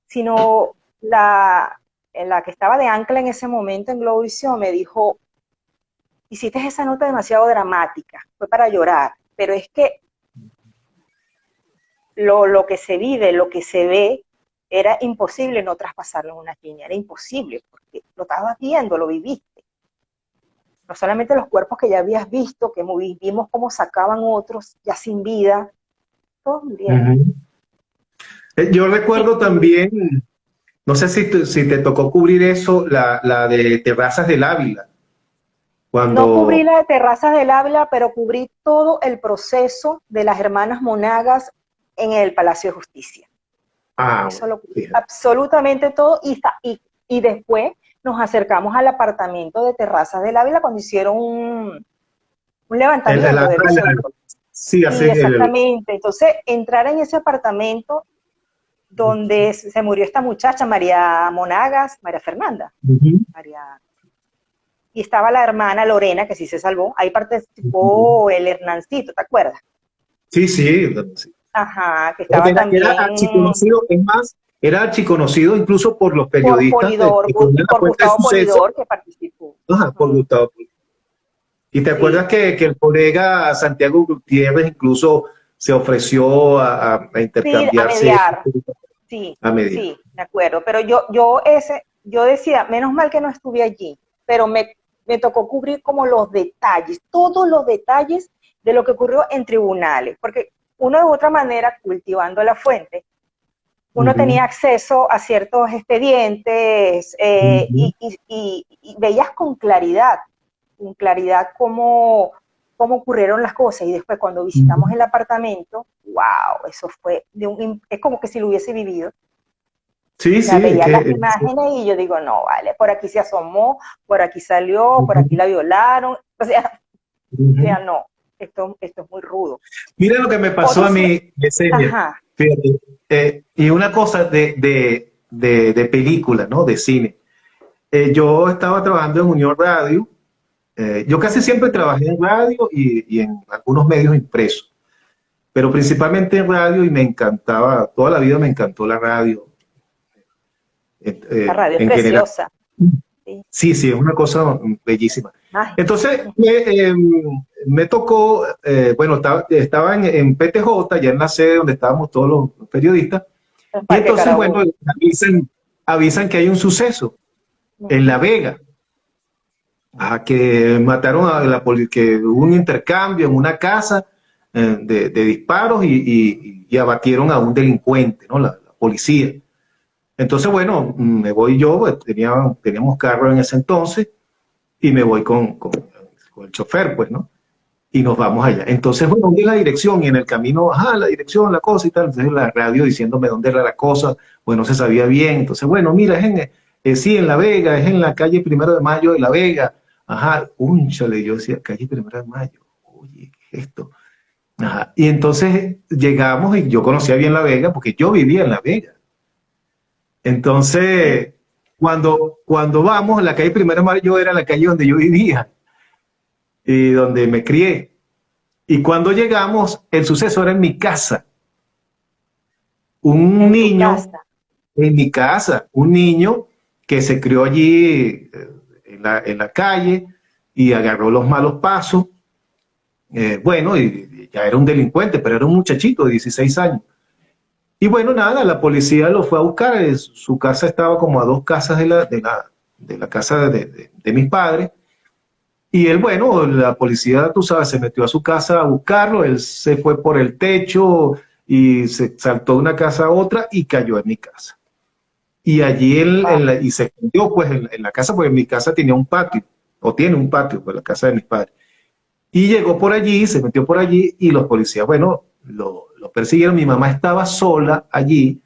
sino la que estaba de ancla en ese momento en Globovisión me dijo: hiciste esa nota demasiado dramática, fue para llorar, pero es que lo que se vive, lo que se ve, era imposible no traspasarlo en una línea, era imposible, porque lo estabas viendo, lo viviste. No solamente los cuerpos que ya habías visto, que vimos cómo sacaban otros ya sin vida, todos murieron. Ujú. Yo Sí, recuerdo también, no sé si te tocó cubrir eso, la de Terrazas del Ávila. No cubrí Cuando, la de Terrazas del Ávila, pero cubrí todo el proceso de las hermanas Monagas en el Palacio de Justicia. Eso bueno, lo cubrí fíjate. absolutamente todo y después nos acercamos al apartamento de Terrazas del Ávila cuando hicieron un levantamiento de los hechos. Sí, Sí, hacen exactamente. Entonces, entrar en ese apartamento donde se murió esta muchacha, María Monagas, María Fernanda, Ujú, María, y estaba la hermana Lorena, que sí se salvó, ahí ujú. participó el Hernancito, ¿te acuerdas? Sí, sí, sí. Ajá, que estaba Era también archiconocido, es más, era archiconocido incluso por los por periodistas Polidor, que ponían la por cuenta de Gustavo suceso, Polidor, que participó. ajá, por Ujú. Gustavo. Y te acuerdas Sí, que el colega Santiago Gutiérrez incluso se ofreció a sí, a intercambiarse mediar, sí, a medida. sí, de acuerdo. Pero yo decía, menos mal que no estuve allí, pero me tocó cubrir como los detalles, todos los detalles de lo que ocurrió en tribunales, porque uno de otra manera, cultivando la fuente, uno Ujú, tenía acceso a ciertos expedientes ujú, y veías con claridad cómo ocurrieron las cosas. Y después cuando ujú. visitamos el apartamento, wow, eso fue, es como que si lo hubiese vivido. Sí, O sea, sí, es veía que las imágenes y yo digo, no, vale, por aquí se asomó, por aquí salió, por aquí ujú, la violaron. O sea ujú. no, esto es muy rudo. Mira lo que me pasó Otro, a mí, Yesenia. ajá, Fíjate, y una cosa de película, ¿no? De cine. Yo estaba trabajando en Unión Radio. Yo casi siempre trabajé en radio y en algunos medios impresos, pero principalmente en radio y me encantaba, toda la vida me encantó la radio la radio es en general. preciosa, ¿sí? Sí, sí, es una cosa bellísima. Mágica. Entonces, me tocó, bueno, estaba en PTJ, ya en la sede donde estábamos todos los periodistas, El y Parque entonces, bueno, Carabobo. avisan que hay un suceso en La Ujú. Vega, que mataron que hubo un intercambio en una casa de disparos y abatieron a un delincuente, ¿no? La policía. Entonces, bueno, me voy yo, pues, teníamos carro en ese entonces, y me voy con el chofer, pues, ¿no? Y nos vamos allá. Entonces, bueno, ¿dónde es la dirección? Y en el camino, la dirección, la cosa y tal. Entonces, la radio diciéndome dónde era la cosa, pues no se sabía bien. Entonces, bueno, mira, sí, en La Vega, es en la calle Primero de Mayo de La Vega. Ajá, únchale, yo decía, calle Primero de Mayo. Oye, ¿qué es esto? Ajá. Y entonces llegamos y yo conocía bien La Vega porque yo vivía en La Vega. Sí. Entonces, cuando vamos, la calle Primero de Mayo era la calle donde yo vivía y donde me crié. Y cuando llegamos, el suceso era en mi casa. Un En tu niño casa. en mi casa, un niño que se crió allí en la calle y agarró los malos pasos. Bueno, y ya era un delincuente, pero era un muchachito de 16 años. Y bueno, nada, la policía lo fue a buscar. Su casa estaba como a 2 casas de la casa de mis padres. Y él, bueno, la policía, tú sabes, se metió a su casa a buscarlo, él se fue por el techo y se saltó de una casa a otra y cayó en mi casa. Y allí Wow. y se escondió pues en la casa, porque mi casa tenía un patio, o tiene un patio, pues la casa de mis padres. Y llegó por allí, se metió por allí y los policías, bueno, lo persiguieron. Mi mamá estaba sola allí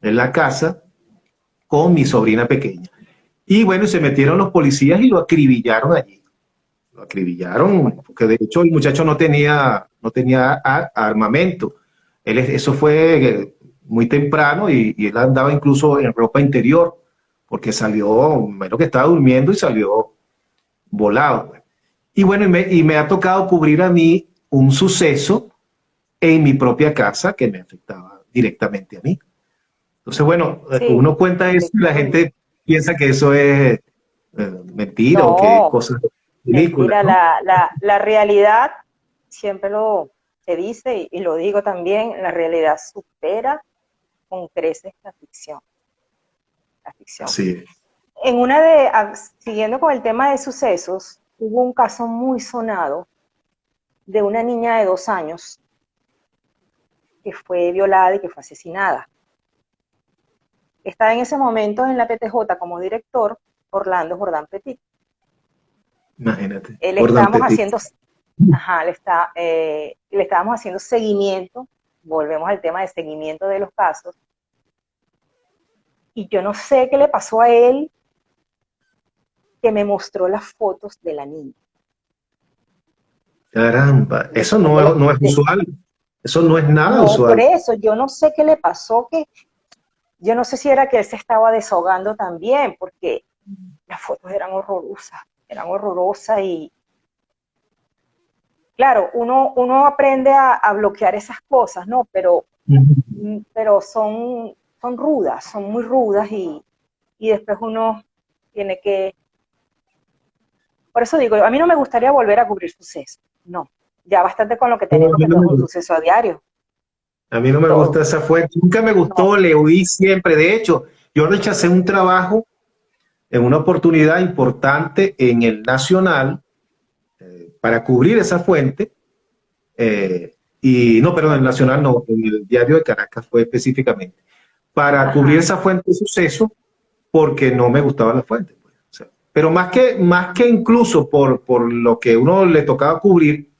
en la casa con mi sobrina pequeña. Y bueno, y se metieron los policías y lo acribillaron allí. Lo acribillaron, porque de hecho el muchacho no tenía armamento. Eso fue muy temprano y él andaba incluso en ropa interior, porque salió, menos que estaba durmiendo y salió volado. Pues. Y bueno, y me ha tocado cubrir a mí un suceso en mi propia casa que me afectaba directamente a mí. Entonces, bueno, Sí, uno cuenta eso qué y la terrible. gente piensa que eso es mentira o que es No, cosas de película, mentira, ¿no? la realidad, siempre lo se dice y lo digo también, la realidad supera con creces la ficción, la ficción. Así es. Siguiendo con el tema de sucesos, hubo un caso muy sonado de una niña de 2 años que fue violada y que fue asesinada. Estaba en ese momento en la PTJ como director Orlando Jordán Petit. Imagínate, Le por estábamos Dante. haciendo, ajá, le estábamos haciendo seguimiento, volvemos al tema de seguimiento de los casos, y yo no sé qué le pasó a él, que me mostró las fotos de la niña. Caramba, eso Después de la, no es usual. Eso no es nada no, por usual. eso, yo no sé qué le pasó, que yo no sé si era que él se estaba desahogando también, porque las fotos eran horrorosas y claro, uno aprende a bloquear esas cosas, ¿no? Pero son rudas, son muy rudas y después uno tiene que, por eso digo, a mí no me gustaría volver a cubrir sucesos, no, ya bastante con lo que No, tenemos, que no es un suceso a diario, a mí no me todo, gusta esa fuente. Nunca me no, gustó, le huí siempre. De hecho, yo rechacé un trabajo en una oportunidad importante en el Nacional para cubrir esa fuente. Y no, perdón, en el Nacional no, en el Diario de Caracas fue específicamente. Para cubrir ajá, esa fuente de suceso porque no me gustaba la fuente. Pues. O sea, pero más que incluso por lo que uno le tocaba cubrir,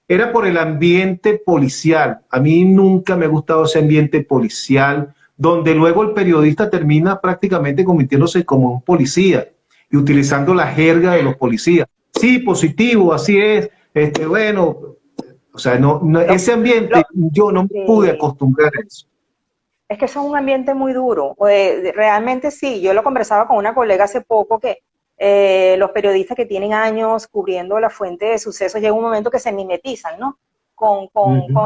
era por el ambiente policial. A mí nunca me ha gustado ese ambiente policial, donde luego el periodista termina prácticamente convirtiéndose como un policía y utilizando la jerga de los policías. Sí, positivo, así es. Bueno, o sea, lo, ese lo, ambiente yo no me pude sí. acostumbrar a eso. Es que eso es un ambiente muy duro. Realmente sí, yo lo conversaba con una colega hace poco que los periodistas que tienen años cubriendo la fuente de sucesos llega un momento que se mimetizan, ¿no? Con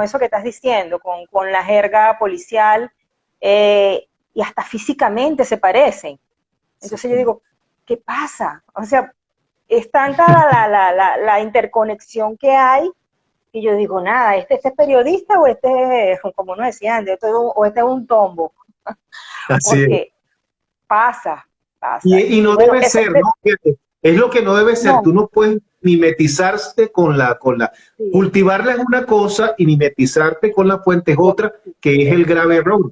eso que estás diciendo, con la jerga policial y hasta físicamente se parecen. Entonces yo digo, ¿qué pasa? O sea, es tanta la interconexión que hay y yo digo, nada, este es periodista o este es, como uno decía antes, o este es un tombo, Así es. porque pasa, pasa. Y Y no bueno, debe eso ser, ¿no? Fíjate, es lo que no debe ser. Tú no, no puedes mimetizarte sí, cultivarla es una cosa y mimetizarte con la fuente es o- otra, que es el grave error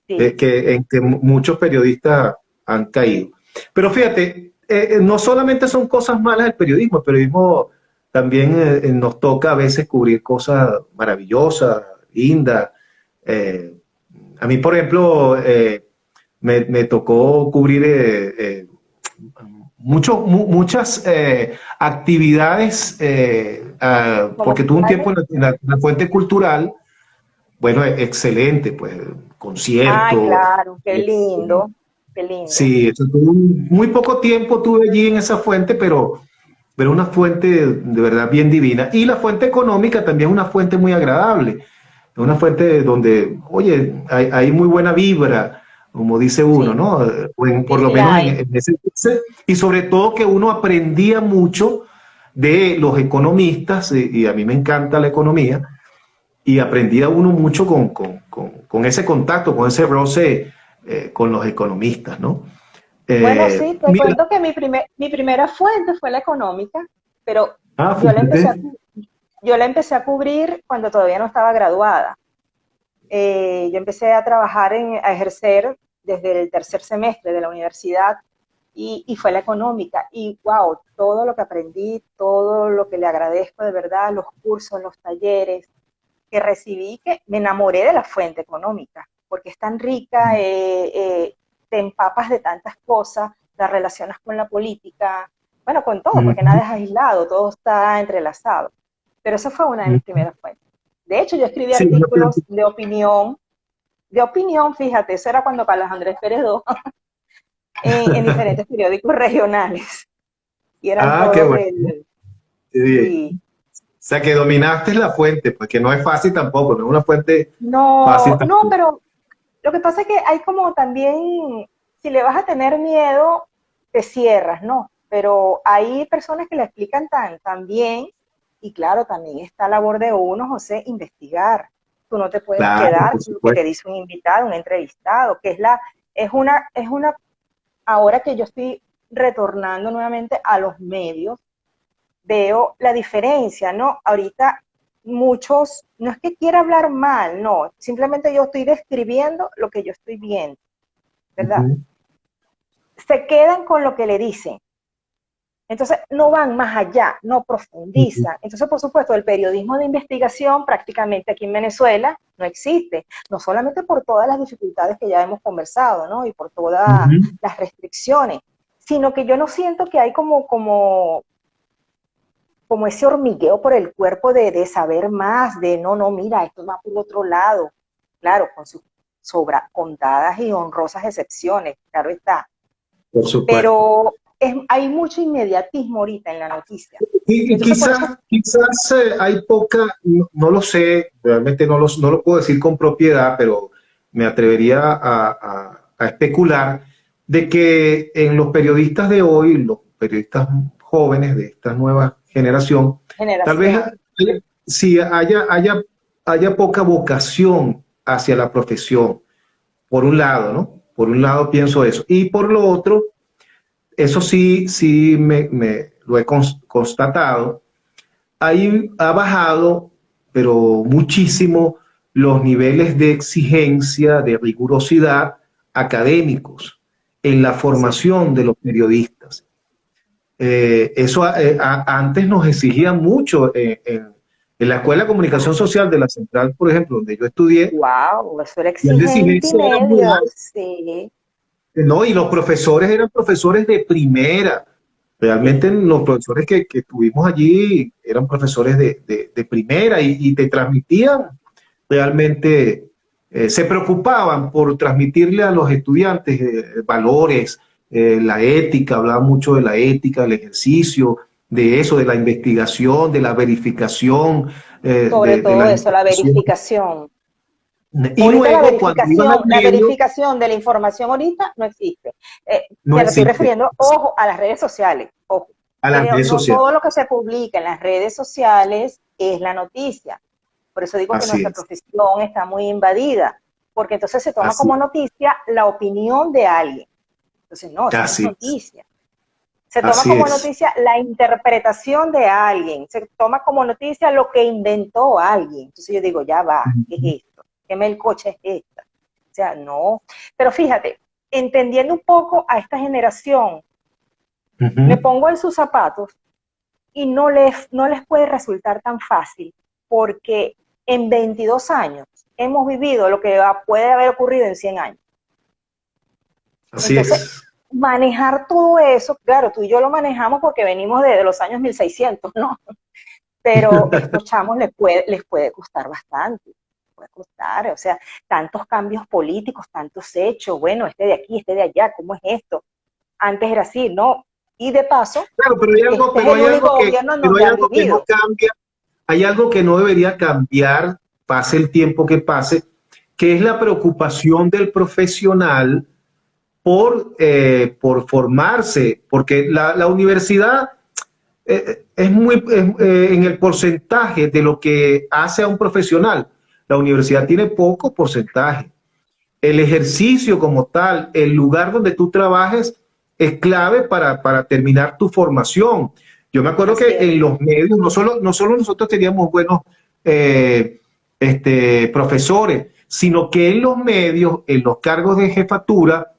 sí, en que muchos periodistas han caído. Pero fíjate, no solamente son cosas malas del periodismo, el periodismo también nos toca a veces cubrir cosas maravillosas, lindas. Eh, a mí, por ejemplo, me tocó cubrir muchas actividades, como porque tuve un tiempo cuáles. en la fuente cultural, bueno, excelente, pues, Ay, conciertos. claro, qué lindo, qué lindo. Sí, eso tuve muy poco tiempo tuve allí en esa fuente, pero una fuente de verdad bien divina. Y la fuente económica también es una fuente muy agradable, una fuente donde, oye, hay muy buena vibra, como dice uno, Sí, ¿no? Por sí, lo sí menos la hay. en ese, y sobre todo que uno aprendía mucho de los economistas, y a mí me encanta la economía, y aprendía uno mucho con ese contacto, con ese roce con los economistas, ¿no? Bueno, sí, te Mira, cuento que mi primera fuente fue la económica, pero yo la empecé a, fíjate. cu- yo la empecé a cubrir cuando todavía no estaba graduada. Yo empecé a trabajar, a ejercer desde el tercer semestre de la universidad y fue la económica. Y wow, todo lo que aprendí, todo lo que le agradezco de verdad, los cursos, los talleres que recibí, que me enamoré de la fuente económica, porque es tan rica, te empapas de tantas cosas, las relacionas con la política, bueno, con todo, porque nada es aislado, todo está entrelazado. Pero esa fue una de mis primeras fuentes. De hecho, yo escribí Sí, artículos de opinión, fíjate, eso era cuando Carlos Andrés Pérez II, en diferentes periódicos regionales. Y eran ah, qué todos bueno. del, Qué bien. sí. O sea, que dominaste la fuente, pues que no es fácil tampoco, no es una fuente fácil No, no, tampoco. pero lo que pasa es que hay como también, si le vas a tener miedo, te cierras, ¿no? Pero hay personas que le explican tan bien, y claro, también está la labor de uno, José, investigar. Tú no te puedes Claro, quedar por con lo que te supuesto. dice un invitado, un entrevistado, que es una, ahora que yo estoy retornando nuevamente a los medios, veo la diferencia, ¿no? Ahorita muchos, no es que quiera hablar mal, no, simplemente yo estoy describiendo lo que yo estoy viendo, ¿verdad? Ujú. Se quedan con lo que le dicen. Entonces, no van más allá, no profundizan. Entonces, por supuesto, el periodismo de investigación prácticamente aquí en Venezuela no existe, no solamente por todas las dificultades que ya hemos conversado, ¿no? Y por todas Ujú. las restricciones, sino que yo no siento que hay como ese hormigueo por el cuerpo de saber más, de no, mira, esto va por otro lado. Claro, con sus contadas y honrosas excepciones, claro está. Por supuesto. Pero hay mucho inmediatismo ahorita en la noticia. Y Entonces, por eso, quizás hay poca, no, no lo sé, realmente no lo puedo decir con propiedad, pero me atrevería a especular de que en los periodistas de hoy, los periodistas jóvenes de esta nueva generación, tal vez generación, sí haya poca vocación hacia la profesión, por un lado, ¿no? Por un lado pienso eso. Y por lo otro, eso sí me lo he constatado, ahí ha bajado, pero muchísimo, los niveles de exigencia, de rigurosidad académicos en la sí, formación de los periodistas. Eso antes nos exigía mucho en la Escuela de Comunicación Social de la Central, por ejemplo, donde yo estudié, wow, eso era y la exigente y exigencia era muy medio, alta, sí, ¿no? Y los profesores eran profesores de primera. sí, Realmente los profesores que tuvimos allí eran profesores de primera y te transmitían realmente, se preocupaban por transmitirle a los estudiantes valores, la ética, hablaban mucho de la ética, del ejercicio, de eso, de la investigación, de la verificación, sobre de todo las eso, la informaciones. verificación. Y Ahorita luego, cuando ibas al la medio, verificación de la información ahorita no existe. no Me estoy existe refiriendo, ojo, a las redes sociales, ojo, a las pero redes no sociales. todo lo que se publica en las redes sociales es la noticia. Por eso digo que Así nuestra es, profesión está muy invadida, porque entonces se toma así como es, noticia la opinión de alguien. Entonces, no, eso no es así es, noticia. Se toma así como es. noticia la interpretación de alguien, se toma como noticia lo que inventó alguien. Entonces yo digo, ya va, ¿qué es esto? ¿Qué melcocha es esta? O sea, no. Pero fíjate, entendiendo un poco a esta generación, me Ujú. pongo en sus zapatos y no les puede resultar tan fácil porque en 22 años hemos vivido lo que puede haber ocurrido en 100 años. Así Entonces, es. manejar todo eso, claro, tú y yo lo manejamos porque venimos de los años 1600, ¿no? Pero estos chamos les puede costar bastante, puede costar, o sea, tantos cambios políticos, tantos hechos, bueno, este de aquí, este de allá, ¿cómo es esto? Antes era así, ¿no? Y de paso, Claro, este es pero el único gobierno en pero donde hay han algo que no vivido. cambia, hay algo que no debería cambiar, pase el tiempo que pase, que es la preocupación del profesional por formarse, porque la universidad es en el porcentaje de lo que hace a un profesional. La universidad tiene poco porcentaje. El ejercicio como tal, el lugar donde tú trabajes, es clave para terminar tu formación. Yo me acuerdo Así que es. en los medios, no solo nosotros teníamos buenos profesores, sino que en los medios, en los cargos de jefatura,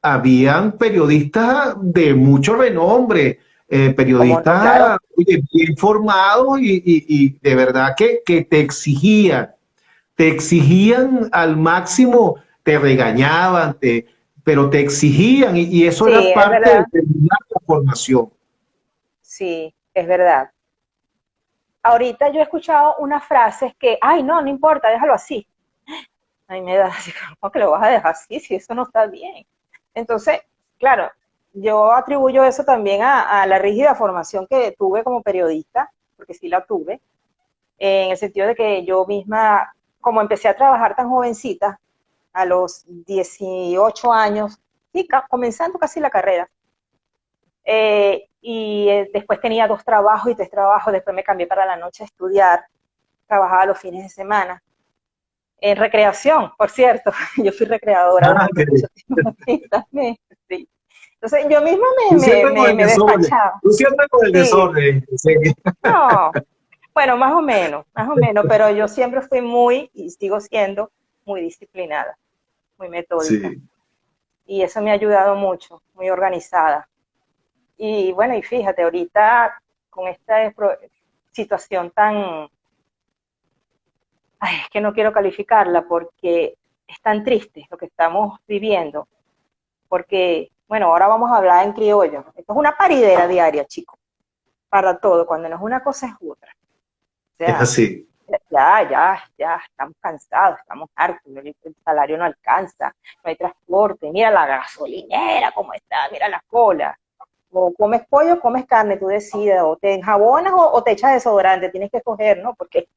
habían periodistas de mucho renombre, Como no, claro. periodistas oye, bien formados y de verdad que te exigían al máximo, te regañaban, pero te exigían y eso Sí, era es parte de verdad. terminar la formación. Sí, es verdad. Ahorita yo he escuchado unas frases que, ay, no, no importa, déjalo así. Ay, me da así, ¿cómo que lo vas a dejar así si eso no está bien? Entonces, claro, yo atribuyo eso también a la rígida formación que tuve como periodista, porque sí la tuve, en el sentido de que yo misma, como empecé a trabajar tan jovencita, a los 18 años, sí, comenzando casi la carrera, después tenía dos trabajos y tres trabajos, después me cambié para la noche a estudiar, trabajaba los fines de semana, en recreación, por cierto, yo fui recreadora Ah, durante mucho tiempo sí, también, sí. Entonces yo misma tú siempre con el me desorden, despachaba, tú siempre con el sí, desorden. Sí. no, bueno, más o menos, pero yo siempre fui muy, y sigo siendo, muy disciplinada, muy metódica, Sí. y eso me ha ayudado mucho, muy organizada. Y bueno, y fíjate, ahorita con esta situación tan, ay, es que no quiero calificarla porque es tan triste lo que estamos viviendo, porque, bueno, ahora vamos a hablar en criollo. Esto es una paridera diaria, chicos, para todo, cuando no es una cosa es otra. O Es sea, así. ya, estamos cansados, estamos hartos, el salario no alcanza, no hay transporte, mira la gasolinera, cómo está, mira la cola. O comes pollo, comes carne, tú decides, o te enjabonas o te echas desodorante, tienes que escoger, ¿no? Porque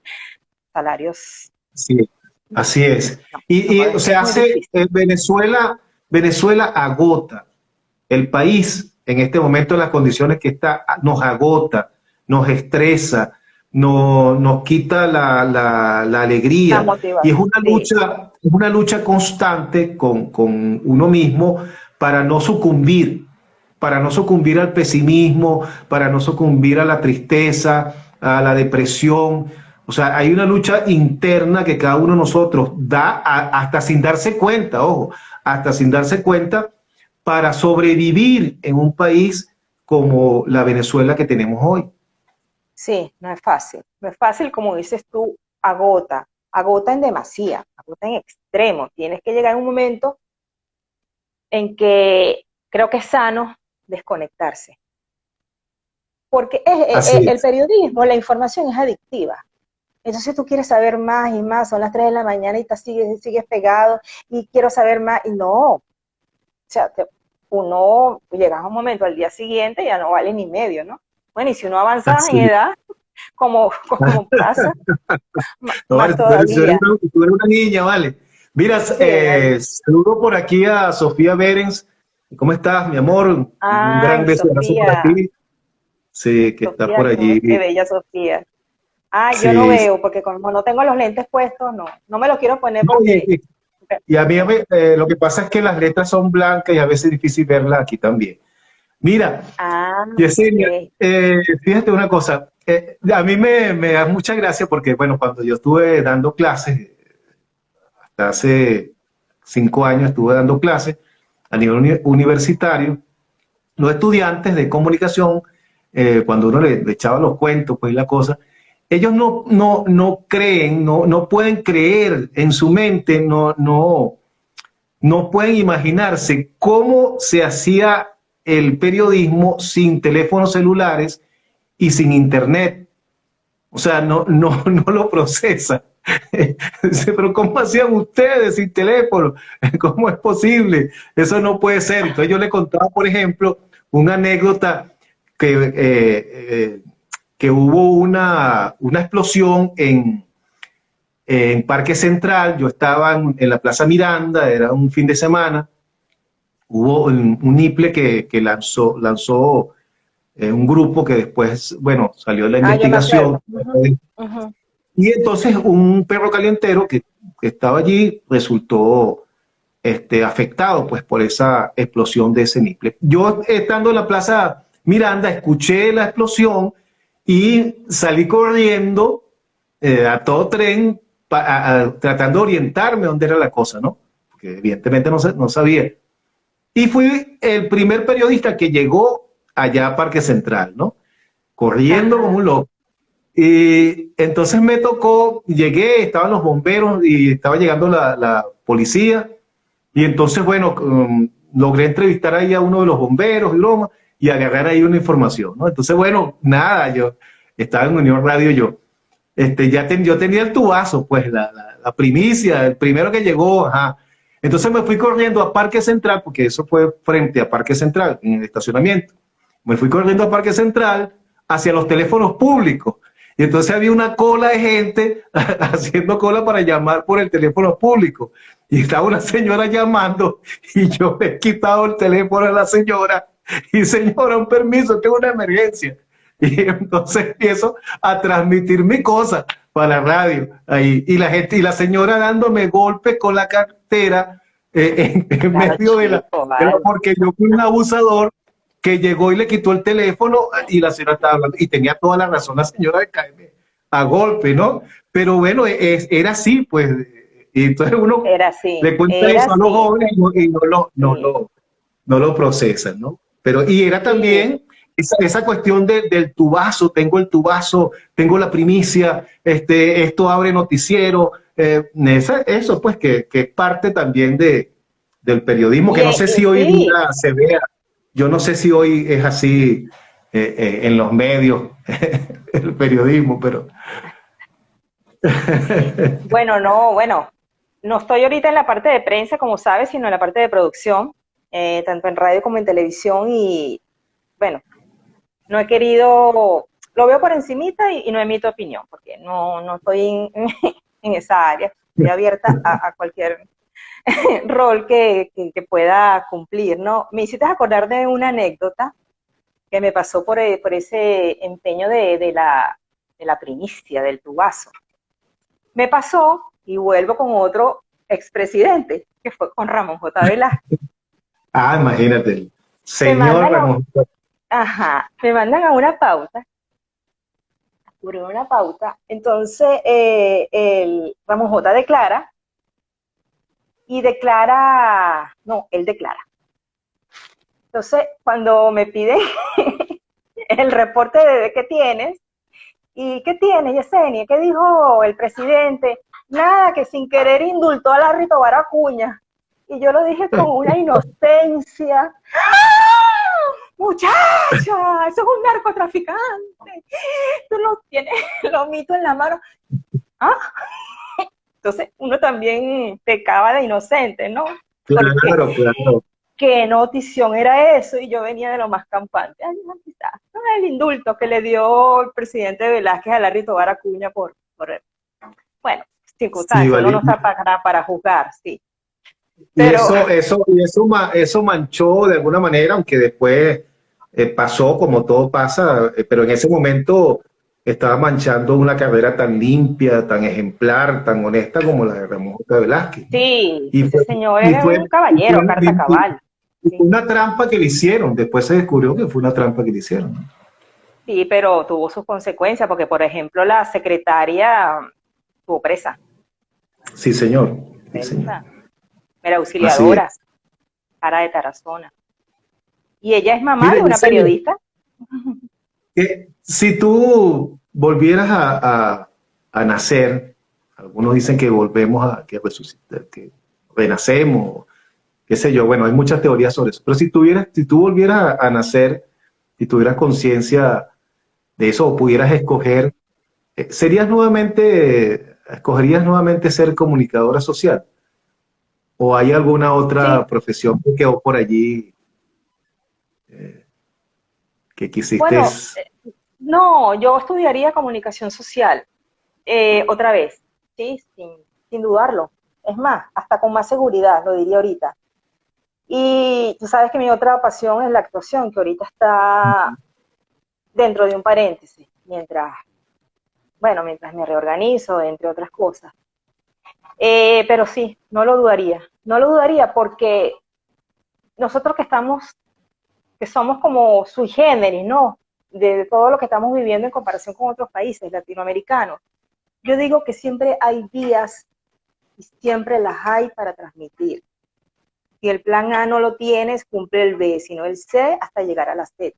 salarios, Sí, así es. no, O es sea, muy difícil. Venezuela agota. El país, en este momento, en las condiciones que está, nos agota, nos estresa, nos quita la La alegría. Y motivación, sí, es una lucha constante con uno mismo para no sucumbir al pesimismo, para no sucumbir a la tristeza, a la depresión. O sea, hay una lucha interna que cada uno de nosotros hasta sin darse cuenta, ojo, hasta sin darse cuenta, para sobrevivir en un país como la Venezuela que tenemos hoy. sí, no es fácil como dices tú, agota en demasía, agota en extremo, tienes que llegar a un momento en que creo que es sano desconectarse, porque Así el es. periodismo, la información es adictiva. Entonces tú quieres saber más y más, son las 3 de la mañana y te sigues pegado y quiero saber más, y no, o sea, uno llega a un momento al día siguiente ya no vale ni medio, ¿no? Bueno, y si uno avanza en Así es. edad, como pasa, No, más vale, todavía. tú eres una niña, vale. Mira, Sí, una niña. saludo por aquí a Sofía Berens. ¿Cómo estás, mi amor? Un gran Ay, beso, abrazo para Sofía, ti. Sí, que está por Sofía, allí. qué bella Sofía. Ah, yo no Sí. veo, porque como no tengo los lentes puestos, no me los quiero poner No, porque, y a mí lo que pasa es que las letras son blancas y a veces es difícil verlas aquí también. Mira, ah, Yesenia, ok, fíjate una cosa, a mí me da mucha gracia porque, bueno, cuando yo estuve dando clases, hasta hace 5 años estuve dando clases a nivel universitario, los estudiantes de comunicación, cuando uno le echaba los cuentos, pues la cosa, ellos no creen, no pueden creer en su mente, no pueden imaginarse cómo se hacía el periodismo sin teléfonos celulares y sin internet. O sea, no lo procesa. Dice, pero ¿cómo hacían ustedes sin teléfono? ¿Cómo es posible? Eso no puede ser. Entonces yo le contaba, por ejemplo, una anécdota que, que hubo una explosión en Parque Central. Yo estaba en la Plaza Miranda, era un fin de semana. Hubo un IPLE que lanzó un grupo que después, bueno, salió la ah, yo me acuerdo. investigación. Ujú, ujú. Y entonces un perro calientero que estaba allí resultó afectado pues por esa explosión de ese niple. Yo estando en la Plaza Miranda escuché la explosión y salí corriendo a todo tren tratando de orientarme dónde era la cosa, ¿no? Porque evidentemente no sabía. Y fui el primer periodista que llegó allá a Parque Central, ¿no? Corriendo como Ajá. un loco. Y entonces me tocó, llegué, estaban los bomberos y estaba llegando la policía. Y entonces, bueno, logré entrevistar ahí a uno de los bomberos y broma, y agarrar ahí una información, ¿no? Entonces, bueno, nada, yo estaba en Unión Radio yo. Yo tenía el tubazo, pues, la primicia, el primero que llegó, ajá. Entonces me fui corriendo a Parque Central, porque eso fue frente a Parque Central, en el estacionamiento. Me fui corriendo a Parque Central hacia los teléfonos públicos. Y entonces había una cola de gente haciendo cola para llamar por el teléfono público. Y estaba una señora llamando y yo le he quitado el teléfono a la señora. Y señora, un permiso, tengo una emergencia. Y entonces empiezo a transmitir mi cosa para la radio. Ahí, y la gente, y la señora dándome golpes con la cartera en Claro, medio chico, vale. porque yo fui un abusador que llegó y le quitó el teléfono y la señora estaba hablando. Y tenía toda la razón la señora de caerme a golpe, ¿no? Pero bueno, era así, pues. Y entonces uno le cuenta Era eso a los así, jóvenes y sí, no lo procesan, ¿no? Pero, y era sí, también esa cuestión del tubazo, tengo el tubazo, tengo la primicia, esto abre noticiero, eso pues que es parte también del periodismo, que no sé si hoy Sí, día se vea, yo no sé si hoy es así en los medios, el periodismo, pero... sí. Bueno, no estoy ahorita en la parte de prensa, como sabes, sino en la parte de producción, tanto en radio como en televisión y, bueno, no he querido, lo veo por encimita y no emito opinión, porque no estoy en esa área. Estoy abierta a cualquier rol que pueda cumplir, ¿no? Me hiciste acordar de una anécdota que me pasó por ese empeño de la primicia, del tubazo. Me pasó y vuelvo con otro expresidente, que fue con Ramón J. Velázquez. Ah, imagínate, Me señor mandan a, Ramón. ajá, me mandan a una pauta, por una pauta, entonces el Ramón J. declara y declara, no, él declara. Entonces, cuando me piden el reporte de qué tienes, ¿y qué tiene, Yesenia? ¿Qué dijo el presidente? Nada, que sin querer indultó a Larry Tobar Acuña. Y yo lo dije con una inocencia. ¡Ah! Muchacha, eso es un narcotraficante. Tú lo tienes, lo mito en la mano. ¿Ah? Entonces uno también pecaba de inocente, ¿no? Porque Claro, claro. qué notición era eso, y yo venía de lo más campante. Ay, aquí está. El indulto que le dio el presidente Velázquez a Larry Tobar Acuña bueno, Sí, circunstancias, uno vale. no está para juzgar, sí. Y Pero eso manchó de alguna manera, aunque después pasó como todo pasa, pero en ese momento estaba manchando una carrera tan limpia, tan ejemplar, tan honesta como la de Ramón J. Velázquez, ¿no? sí, Y ese fue, señor y era fue, un y fue, caballero, carta cabal. y fue Sí, una trampa que le hicieron. Después se descubrió que fue una trampa que le hicieron, ¿no? sí, pero tuvo sus consecuencias, porque por ejemplo la secretaria tuvo presa, Sí, señor. Sí, señor. presa, era Así auxiliadora, es. cara de Tarazona. Y ella es mamá Mire, de una Yesenia, periodista. que si tú volvieras a nacer, algunos dicen que volvemos a que resucitar, que renacemos, qué sé yo, bueno, hay muchas teorías sobre eso, pero si tú volvieras a nacer, si tuvieras conciencia de eso o pudieras escoger, escogerías nuevamente ser comunicadora social? ¿O hay alguna otra Sí, profesión que quedó por allí que quisiste? bueno, no, yo estudiaría comunicación social, otra vez, sí, sin dudarlo. Es más, hasta con más seguridad, lo diría ahorita. Y tú sabes que mi otra pasión es la actuación, que ahorita está dentro de un paréntesis, mientras me reorganizo, entre otras cosas. Pero sí, no lo dudaría porque nosotros que somos como sui generis, ¿no? De todo lo que estamos viviendo en comparación con otros países latinoamericanos. Yo digo que siempre hay vías y siempre las hay para transmitir. Si el plan A no lo tienes, cumple el B, sino el C hasta llegar a la Z.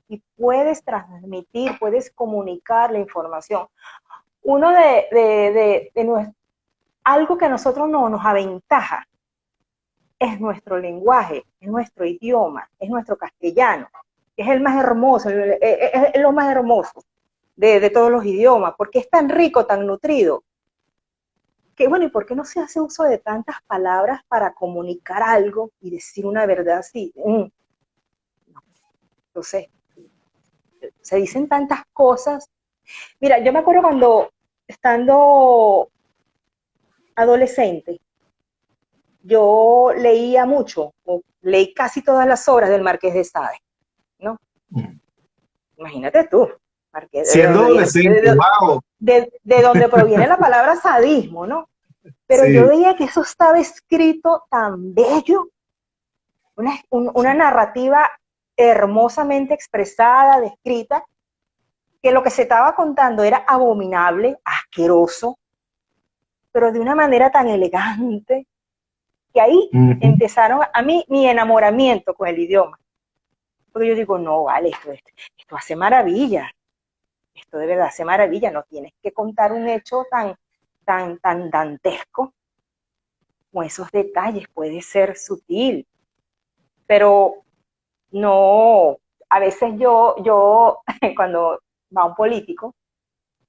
Y puedes transmitir, puedes comunicar la información. Uno algo que a nosotros no nos aventaja es nuestro lenguaje, es nuestro idioma, es nuestro castellano, que es el más hermoso, es lo más hermoso de todos los idiomas, porque es tan rico, tan nutrido, que bueno, ¿y por qué no se hace uso de tantas palabras para comunicar algo y decir una verdad así? Entonces, se dicen tantas cosas. Mira, yo me acuerdo cuando, estando adolescente, yo leía mucho, o leí casi todas las obras del Marqués de Sade, ¿no? Imagínate tú, Marqués, Siendo adolescente, wow, de donde proviene la palabra sadismo, ¿no? Pero yo sí. veía que eso estaba escrito tan bello, una narrativa hermosamente expresada, descrita, que lo que se estaba contando era abominable, asqueroso, pero de una manera tan elegante, que ahí Ujú. empezaron a mí mi enamoramiento con el idioma. Porque yo digo, no, vale, esto hace maravilla, esto de verdad hace maravilla, no tienes que contar un hecho tan dantesco con esos detalles, puede ser sutil, pero no, a veces yo cuando va un político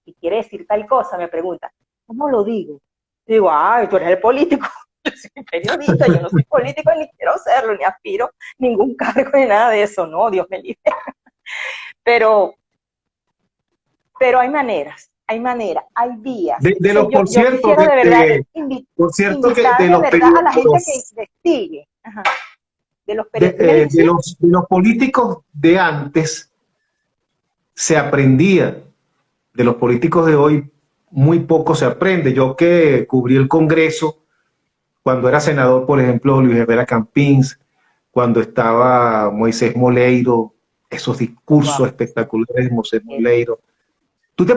y quiere decir tal cosa, me pregunta, ¿cómo lo digo? Y digo, ay, tú eres el político, yo soy periodista, yo no soy político ni quiero serlo, ni aspiro ningún cargo ni nada de eso, no, Dios me libre. Pero, pero hay maneras, hay vías. De Entonces los, por yo cierto, quisiera de verdad por cierto que invitar de de los, verdad a la gente que investigue, ajá, de los periodistas. ¿Qué me dice? de los políticos de antes se aprendía. De los políticos de hoy muy poco se aprende. Yo que cubrí el Congreso, cuando era senador, por ejemplo, Luis Herrera Campins, cuando estaba Moisés Moleiro, esos discursos Wow. espectaculares de Moisés Moleiro. Tú te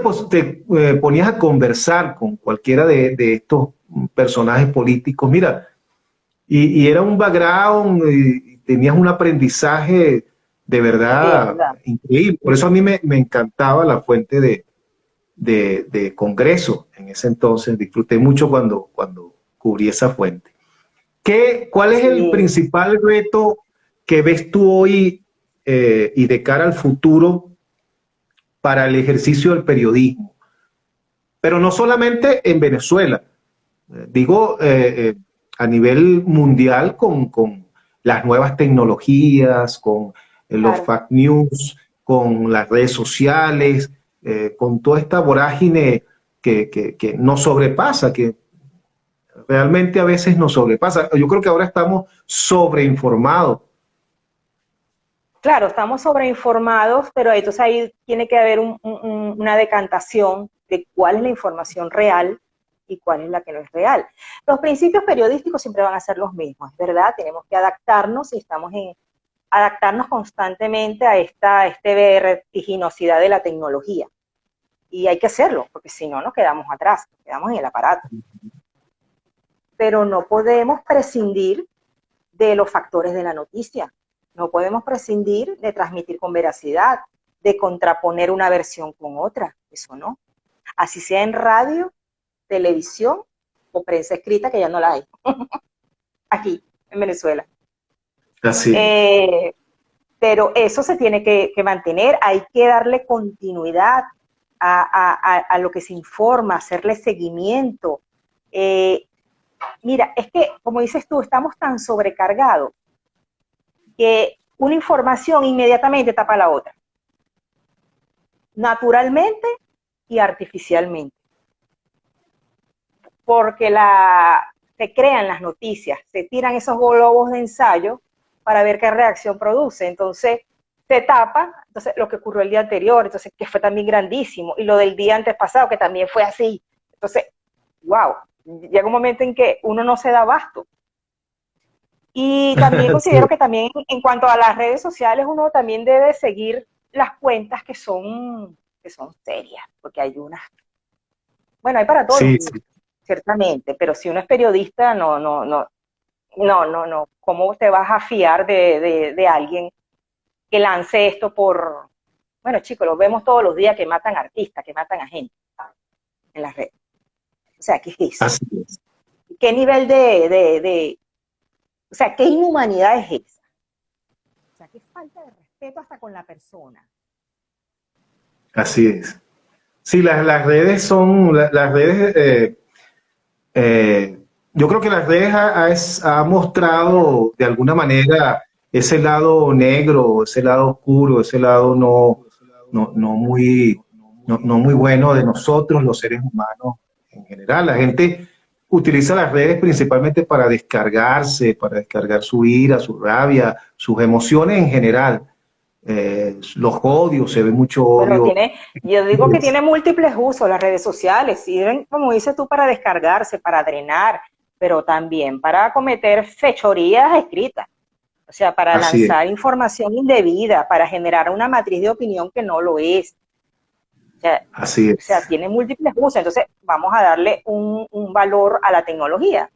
ponías a conversar con cualquiera de estos personajes políticos, mira, y era un background, y tenías un aprendizaje de Sí, es verdad verdad. increíble. Por eso a mí me encantaba la fuente de Congreso en ese entonces. Disfruté mucho cuando cubrí esa fuente. ¿Cuál es el Sí, principal reto que ves tú hoy y de cara al futuro para el ejercicio del periodismo? Pero no solamente en Venezuela, digo a nivel mundial con las nuevas tecnologías, con los claro. fake news, con las redes sociales, con toda esta vorágine que nos sobrepasa, que realmente a veces nos sobrepasa. Yo creo que ahora estamos sobreinformados. Claro, estamos sobreinformados, pero entonces ahí tiene que haber una decantación de cuál es la información real y cuál es la que no es real. Los principios periodísticos siempre van a ser los mismos, es verdad, tenemos que adaptarnos y estamos en adaptarnos constantemente a esta vertiginosidad de la tecnología. Y hay que hacerlo, porque si no nos quedamos atrás, nos quedamos en el aparato. Pero no podemos prescindir de los factores de la noticia. No podemos prescindir de transmitir con veracidad, de contraponer una versión con otra. Eso no. Así sea en radio, televisión o prensa escrita, que ya no la hay. Aquí, en Venezuela. Así es. Eh, pero eso se tiene que mantener. Hay que darle continuidad a lo que se informa, hacerle seguimiento. Eh, Mira, es que, como dices tú, estamos tan sobrecargados que una información inmediatamente tapa la otra, naturalmente y artificialmente, porque se crean las noticias, se tiran esos globos de ensayo para ver qué reacción produce, entonces se tapa, entonces lo que ocurrió el día anterior, entonces que fue también grandísimo, y lo del día antes pasado, que también fue así, entonces, wow, llega un momento en que uno no se da abasto. Y también considero Sí, que también en cuanto a las redes sociales, uno también debe seguir las cuentas que son serias, porque hay unas, bueno, hay para todos los sí, sí. gustos, ciertamente, pero si uno es periodista, no, ¿cómo te vas a fiar de alguien que lance esto por, bueno, chicos, lo vemos todos los días que matan artistas, que matan a gente en las redes. O sea, ¿qué es eso? Así es. ¿Qué nivel o sea, qué inhumanidad es esa? O sea, qué falta de respeto hasta con la persona. Así es. Sí, las redes las redes, yo creo que las redes ha mostrado de alguna manera ese lado negro, ese lado oscuro, ese lado no muy, no muy bueno de nosotros, los seres humanos en general. La gente utiliza las redes principalmente para descargar su ira, su rabia, sus emociones en general. Los odios, se ve mucho Bueno, odio. yo digo que tiene múltiples usos las redes sociales, sirven, como dices tú, para descargarse, para drenar, pero también para cometer fechorías escritas, o sea, para Así es, lanzar información indebida, para generar una matriz de opinión que no lo es. así O sea, es. tiene múltiples usos, entonces vamos a darle un valor a la tecnología.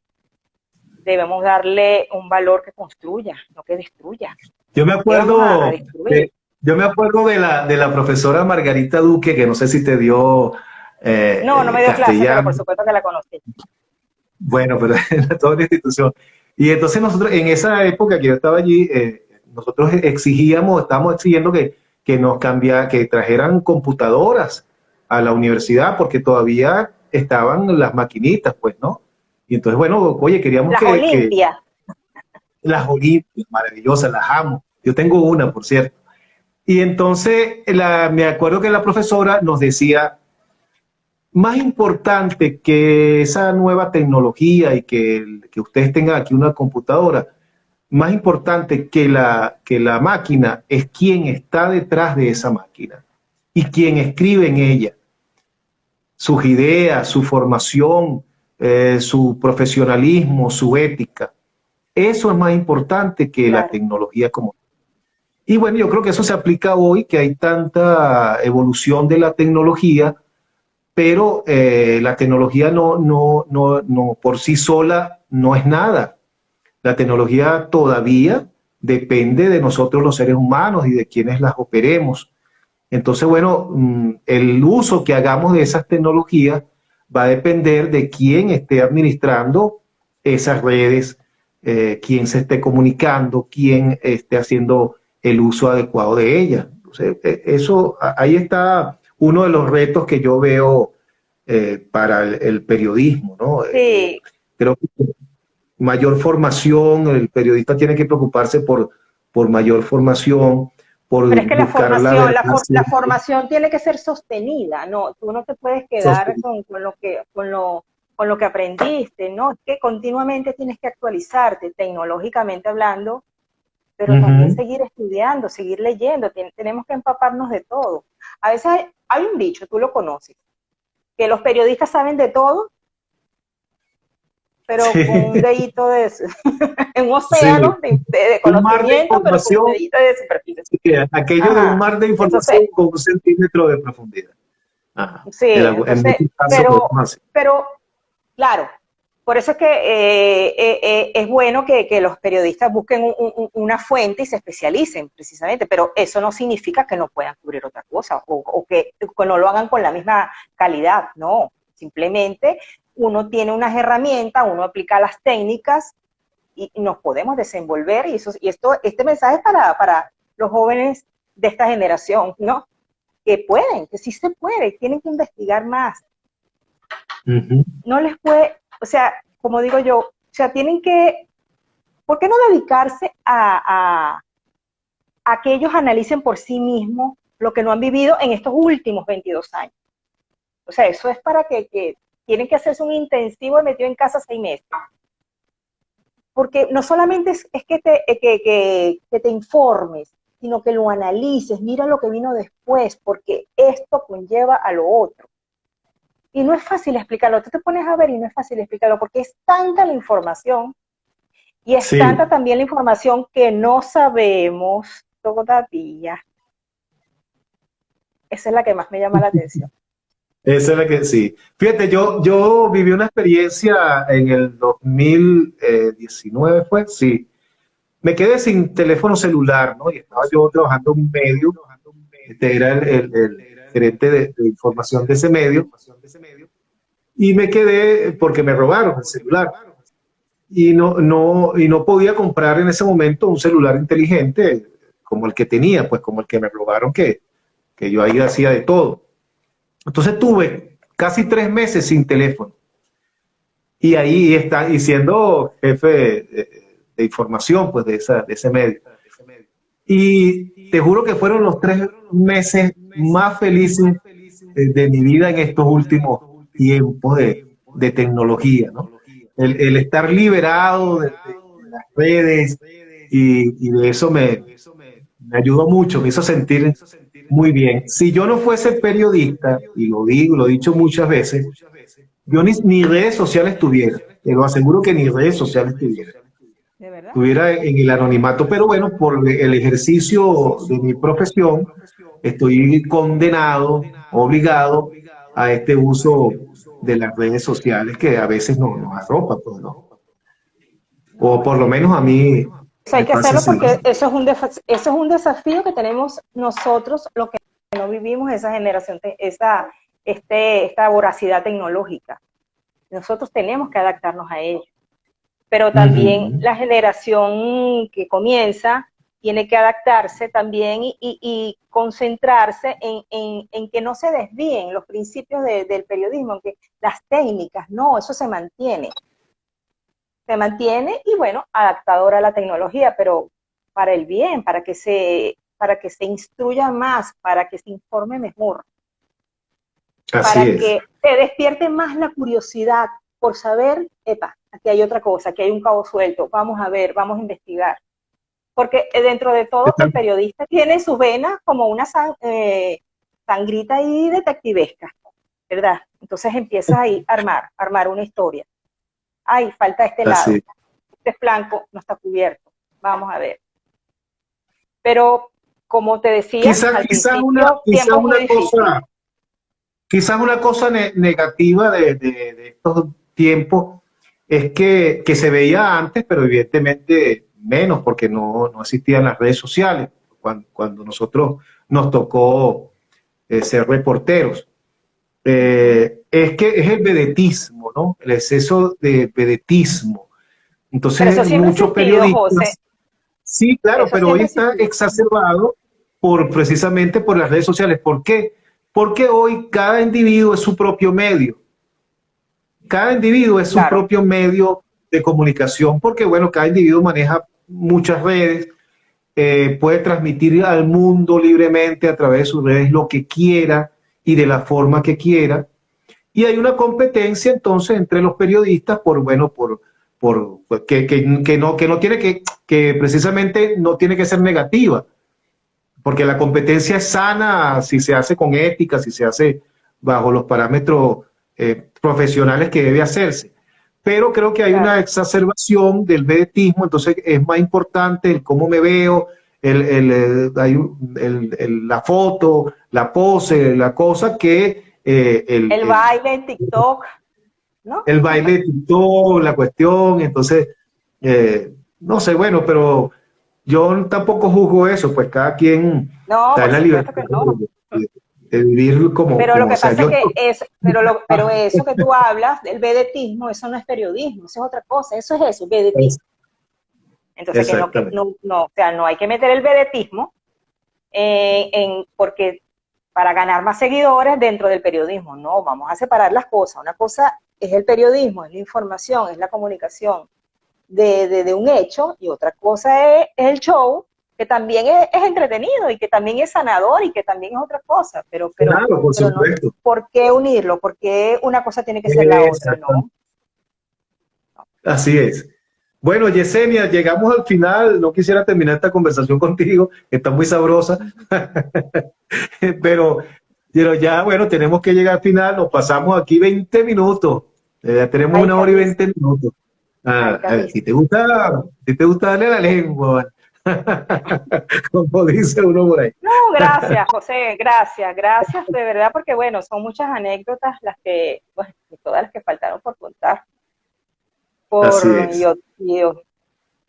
debemos darle un valor que construya, no que destruya. Yo me ¿Qué vamos a acuerdo, destruir? yo me acuerdo de la profesora Margarita Duque, que no sé si te dio No, no me dio clase, pero por castellano. supuesto que la conocí. Bueno, pero en toda una institución. Y entonces nosotros, en esa época que yo estaba allí, nosotros estábamos exigiendo que nos que trajeran computadoras a la universidad, porque todavía estaban las maquinitas, pues, ¿no? Y entonces, bueno, oye, queríamos Las que Olimpias. las Olimpias, maravillosas, las amo. Yo tengo una, por cierto. Y entonces me acuerdo que la profesora nos decía, más importante que esa nueva tecnología y que ustedes tengan aquí una computadora, más importante que la máquina es quién está detrás de esa máquina y quién escribe en ella, sus ideas, su formación, su profesionalismo, su ética. Eso es más importante que la Claro, tecnología como. Y bueno, yo creo que eso se aplica hoy, que hay tanta evolución de la tecnología, pero la tecnología no por sí sola no es nada. La tecnología todavía depende de nosotros los seres humanos y de quienes las operemos. Entonces, bueno, el uso que hagamos de esas tecnologías va a depender de quién esté administrando esas redes, quién se esté comunicando, quién esté haciendo el uso adecuado de ellas. Entonces, ahí está uno de los retos que yo veo para el periodismo, ¿no? sí, Creo que mayor formación, el periodista tiene que preocuparse por mayor formación, por pero es que buscar la verdad la siempre. formación tiene que ser sostenida, no, tú no te puedes quedar Sostenible. con lo que aprendiste, ¿no? Es que continuamente tienes que actualizarte, tecnológicamente hablando, pero también Ujú. seguir estudiando, seguir leyendo, tenemos que empaparnos de todo. A veces hay un dicho, tú lo conoces, que los periodistas saben de todo, pero con un Sí, dedito de, en un sí. océano de Un mar de conocimiento, pero con un información, dedito de superficie. sí, aquello de un Ajá. mar de Entonces, información con un centímetro de profundidad. Ajá. sí, En entonces, muchos casos lo vemos así. pero, claro, por eso es que es bueno que los periodistas busquen una fuente y se especialicen precisamente, pero eso no significa que no puedan cubrir otra cosa o que no lo hagan con la misma calidad, no. Simplemente uno tiene unas herramientas, uno aplica las técnicas y nos podemos desenvolver este mensaje es para los jóvenes de esta generación, ¿no? Que pueden, que sí se puede, tienen que investigar más. Ujú. No les puede, o sea, como digo yo, o sea, tienen que, ¿por qué no dedicarse a que ellos analicen por sí mismos lo que no han vivido en estos últimos 22 años? O sea, eso es para que tienen que hacerse un intensivo de metido en casa 6 meses. Porque no solamente es que te informes, sino que lo analices, mira lo que vino después, porque esto conlleva a lo otro. Y no es fácil explicarlo, tú te pones a ver y no es fácil explicarlo, porque es tanta la información y es tanta Sí, también la información que no sabemos todavía. Esa es la que más me llama la atención. esa es la que sí. Fíjate, yo viví una experiencia en el 2019, fue, sí. Me quedé sin teléfono celular, ¿no? Y estaba yo trabajando en un medio, era el gerente de información de ese medio, y me quedé porque me robaron el celular. Y no podía comprar en ese momento un celular inteligente como el que tenía, pues como el que me robaron, que yo ahí hacía de todo. Entonces tuve casi 3 meses sin teléfono. Y ahí está, y siendo jefe de información, pues de ese medio. Y te juro que fueron los 3 meses más felices de mi vida en estos últimos tiempos de tecnología, ¿no? El estar liberado de las redes y de eso me ayudó mucho, me hizo sentir muy bien. Si yo no fuese periodista, y lo digo, lo he dicho muchas veces, yo ni redes sociales tuviera. Te lo aseguro que ni redes sociales tuviera. ¿De verdad? Estuviera en el anonimato, pero bueno, por el ejercicio de mi profesión, estoy condenado, obligado a este uso de las redes sociales que a veces nos arropa, pues, ¿no? o por lo menos a mí Eso hay me que pasa hacerlo así. porque eso es un desafío que tenemos nosotros, los que no vivimos esa generación, esta voracidad tecnológica. Nosotros tenemos que adaptarnos a ello. Pero también Ujú. la generación que comienza tiene que adaptarse también y concentrarse en que no se desvíen los principios del periodismo, en que las técnicas, no, eso se mantiene. Se mantiene y bueno, adaptadora a la tecnología, pero para el bien, para que se instruya más, para que se informe mejor, Así para es. que se despierte más la curiosidad por saber, epa, aquí hay otra cosa, aquí hay un cabo suelto, vamos a ver, vamos a investigar. Porque dentro de todo, el periodista tiene sus venas como una sangrita ahí detectivesca, ¿verdad? Entonces empiezas ahí a armar una historia. Ay, falta este lado, Así. este flanco no está cubierto, vamos a ver. Pero, como te decía Quizás, al principio, tiempos muy difíciles. quizás una cosa negativa de estos tiempos es que se veía antes, pero evidentemente menos, porque no existían las redes sociales, cuando nosotros nos tocó ser reporteros. Es que es el vedetismo, ¿no? El exceso de vedetismo. Pero eso Entonces, siempre ha muchos existido, José. periodistas, sí, claro, Eso pero hoy siempre ha está existido. exacerbado precisamente por las redes sociales. ¿Por qué? Porque hoy cada individuo es su propio medio. Cada individuo es su Claro. propio medio de comunicación, porque bueno, cada individuo maneja muchas redes, puede transmitir al mundo libremente a través de sus redes lo que quiera y de la forma que quiera. Y hay una competencia entonces entre los periodistas que no tiene que precisamente no tiene que ser negativa, porque la competencia es sana si se hace con ética, si se hace bajo los parámetros profesionales que debe hacerse. Pero creo que hay Claro. una exacerbación del vedetismo, entonces es más importante el cómo me veo, la foto, la pose, la cosa, que El baile en TikTok, ¿no? el baile de TikTok, la cuestión, entonces, no sé, bueno, pero yo tampoco juzgo eso, pues cada quien No, está en por la supuesto libertad que no. de vivir Pero lo como que sea. pasa es que pero eso que tú hablas del vedetismo, eso no es periodismo, eso es otra cosa, eso es eso, vedetismo. Entonces Exactamente. o sea, no hay que meter el vedetismo porque para ganar más seguidores dentro del periodismo, no, vamos a separar las cosas. Una cosa es el periodismo, es la información, es la comunicación de un hecho, y otra cosa es el show, que también es entretenido y que también es sanador y que también es otra cosa, Claro, por pero no, supuesto. ¿por qué unirlo? ¿Por qué una cosa tiene que ser la otra? Exactamente. No. Así es. Bueno, Yesenia, llegamos al final. No quisiera terminar esta conversación contigo, está muy sabrosa, pero, pero ya, bueno, tenemos que llegar al final. Nos pasamos aquí 20 minutos. Tenemos Ay, 1 hora y 20 minutos. ay, Si te Carlitos. gusta, si te gusta darle la lengua, como dice uno por ahí. No, gracias, José, gracias de verdad, porque bueno, son muchas anécdotas las que, bueno, y todas las que faltaron por contar, Así es.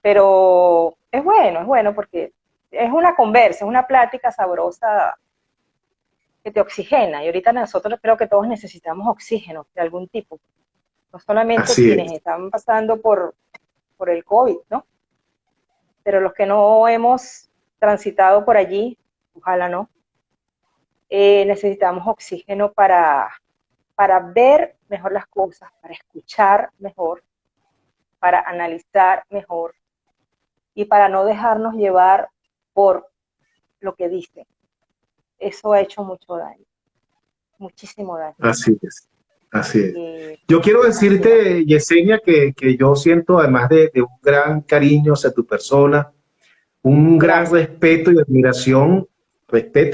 pero es bueno porque es una conversa, es una plática sabrosa que te oxigena, y ahorita nosotros creo que todos necesitamos oxígeno de algún tipo, no solamente Así quienes es. están pasando por el COVID, ¿no? Pero los que no hemos transitado por allí, ojalá no, necesitamos oxígeno para ver mejor las cosas, para escuchar mejor, para analizar mejor y para no dejarnos llevar por lo que dicen. Eso ha hecho mucho daño, muchísimo daño. Así es. Así es. Y Yo quiero así es. decirte, Yesenia, que yo siento, además de un gran cariño hacia tu persona, un gran Gracias. respeto y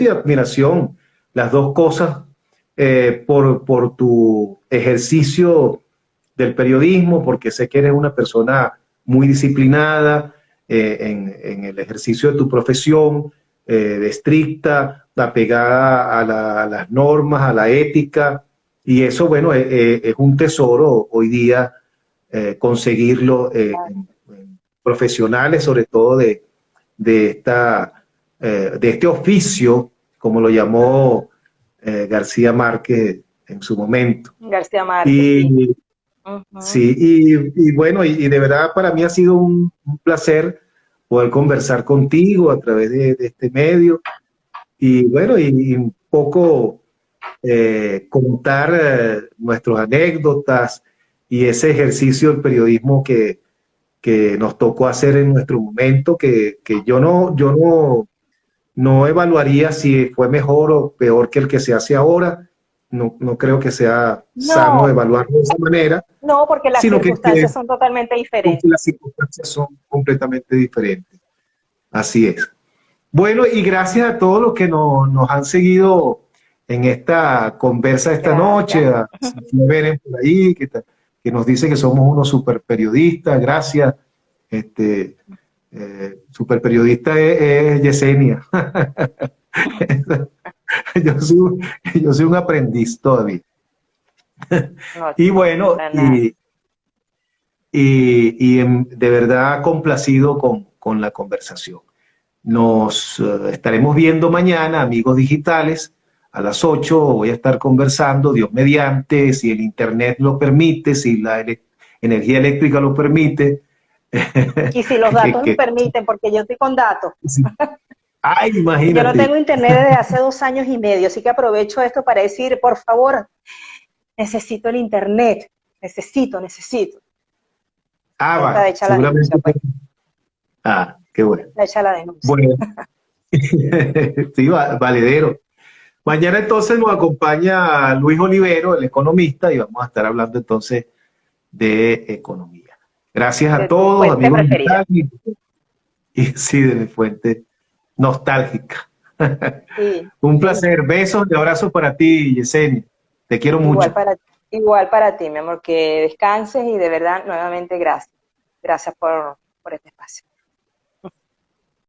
admiración, las dos cosas, por tu ejercicio del periodismo, porque sé que eres una persona muy disciplinada en el ejercicio de tu profesión, de estricta, apegada a las normas, a la ética, y eso, bueno, es un tesoro hoy día conseguirlo profesionales, sobre todo de este oficio, como lo llamó García Márquez en su momento. García Márquez, sí. Y sí, y bueno, y de verdad para mí ha sido un placer poder conversar contigo a través de este medio. Y bueno, y un poco contar nuestras anécdotas y ese ejercicio del periodismo que nos tocó hacer en nuestro momento, que no evaluaría si fue mejor o peor que el que se hace ahora. No creo que sea sano No, evaluarlo de esa manera, no, porque las sino que circunstancias son totalmente porque diferentes. las circunstancias son completamente diferentes. Así es. Bueno, y gracias a todos los que nos han seguido en esta conversa esta noche, Gracias. a Sofía Beren por ahí, que nos dice que somos unos super periodistas, gracias. Super periodista es Yesenia. Yo soy un aprendiz todavía. No, Y bueno, para nada. de verdad complacido con la conversación. Nos estaremos viendo mañana, amigos digitales, a las 8. Voy a estar conversando, Dios mediante, si el internet lo permite, si la energía eléctrica lo permite. Y si los datos lo que, permiten, porque yo estoy con datos. ay, Yo no imagínate. tengo internet desde hace 2 años y medio, así que aprovecho esto para decir, por favor, necesito el internet. Necesito. Ah, Ya está va, hecha la seguramente. denuncia, pues. Ah, qué bueno. Está hecha la denuncia. Bueno, sí, valedero. Mañana entonces nos acompaña Luis Olivero, el economista, y vamos a estar hablando entonces de economía. Gracias a De tu todos, fuente amigos preferida. digitales, y sí, de mi fuente nostálgica. Sí, Un sí. placer. Besos y abrazos para ti, Yesenia. Te quiero Igual mucho. igual para ti, mi amor, que descanses y de verdad, nuevamente, gracias. Gracias por este espacio.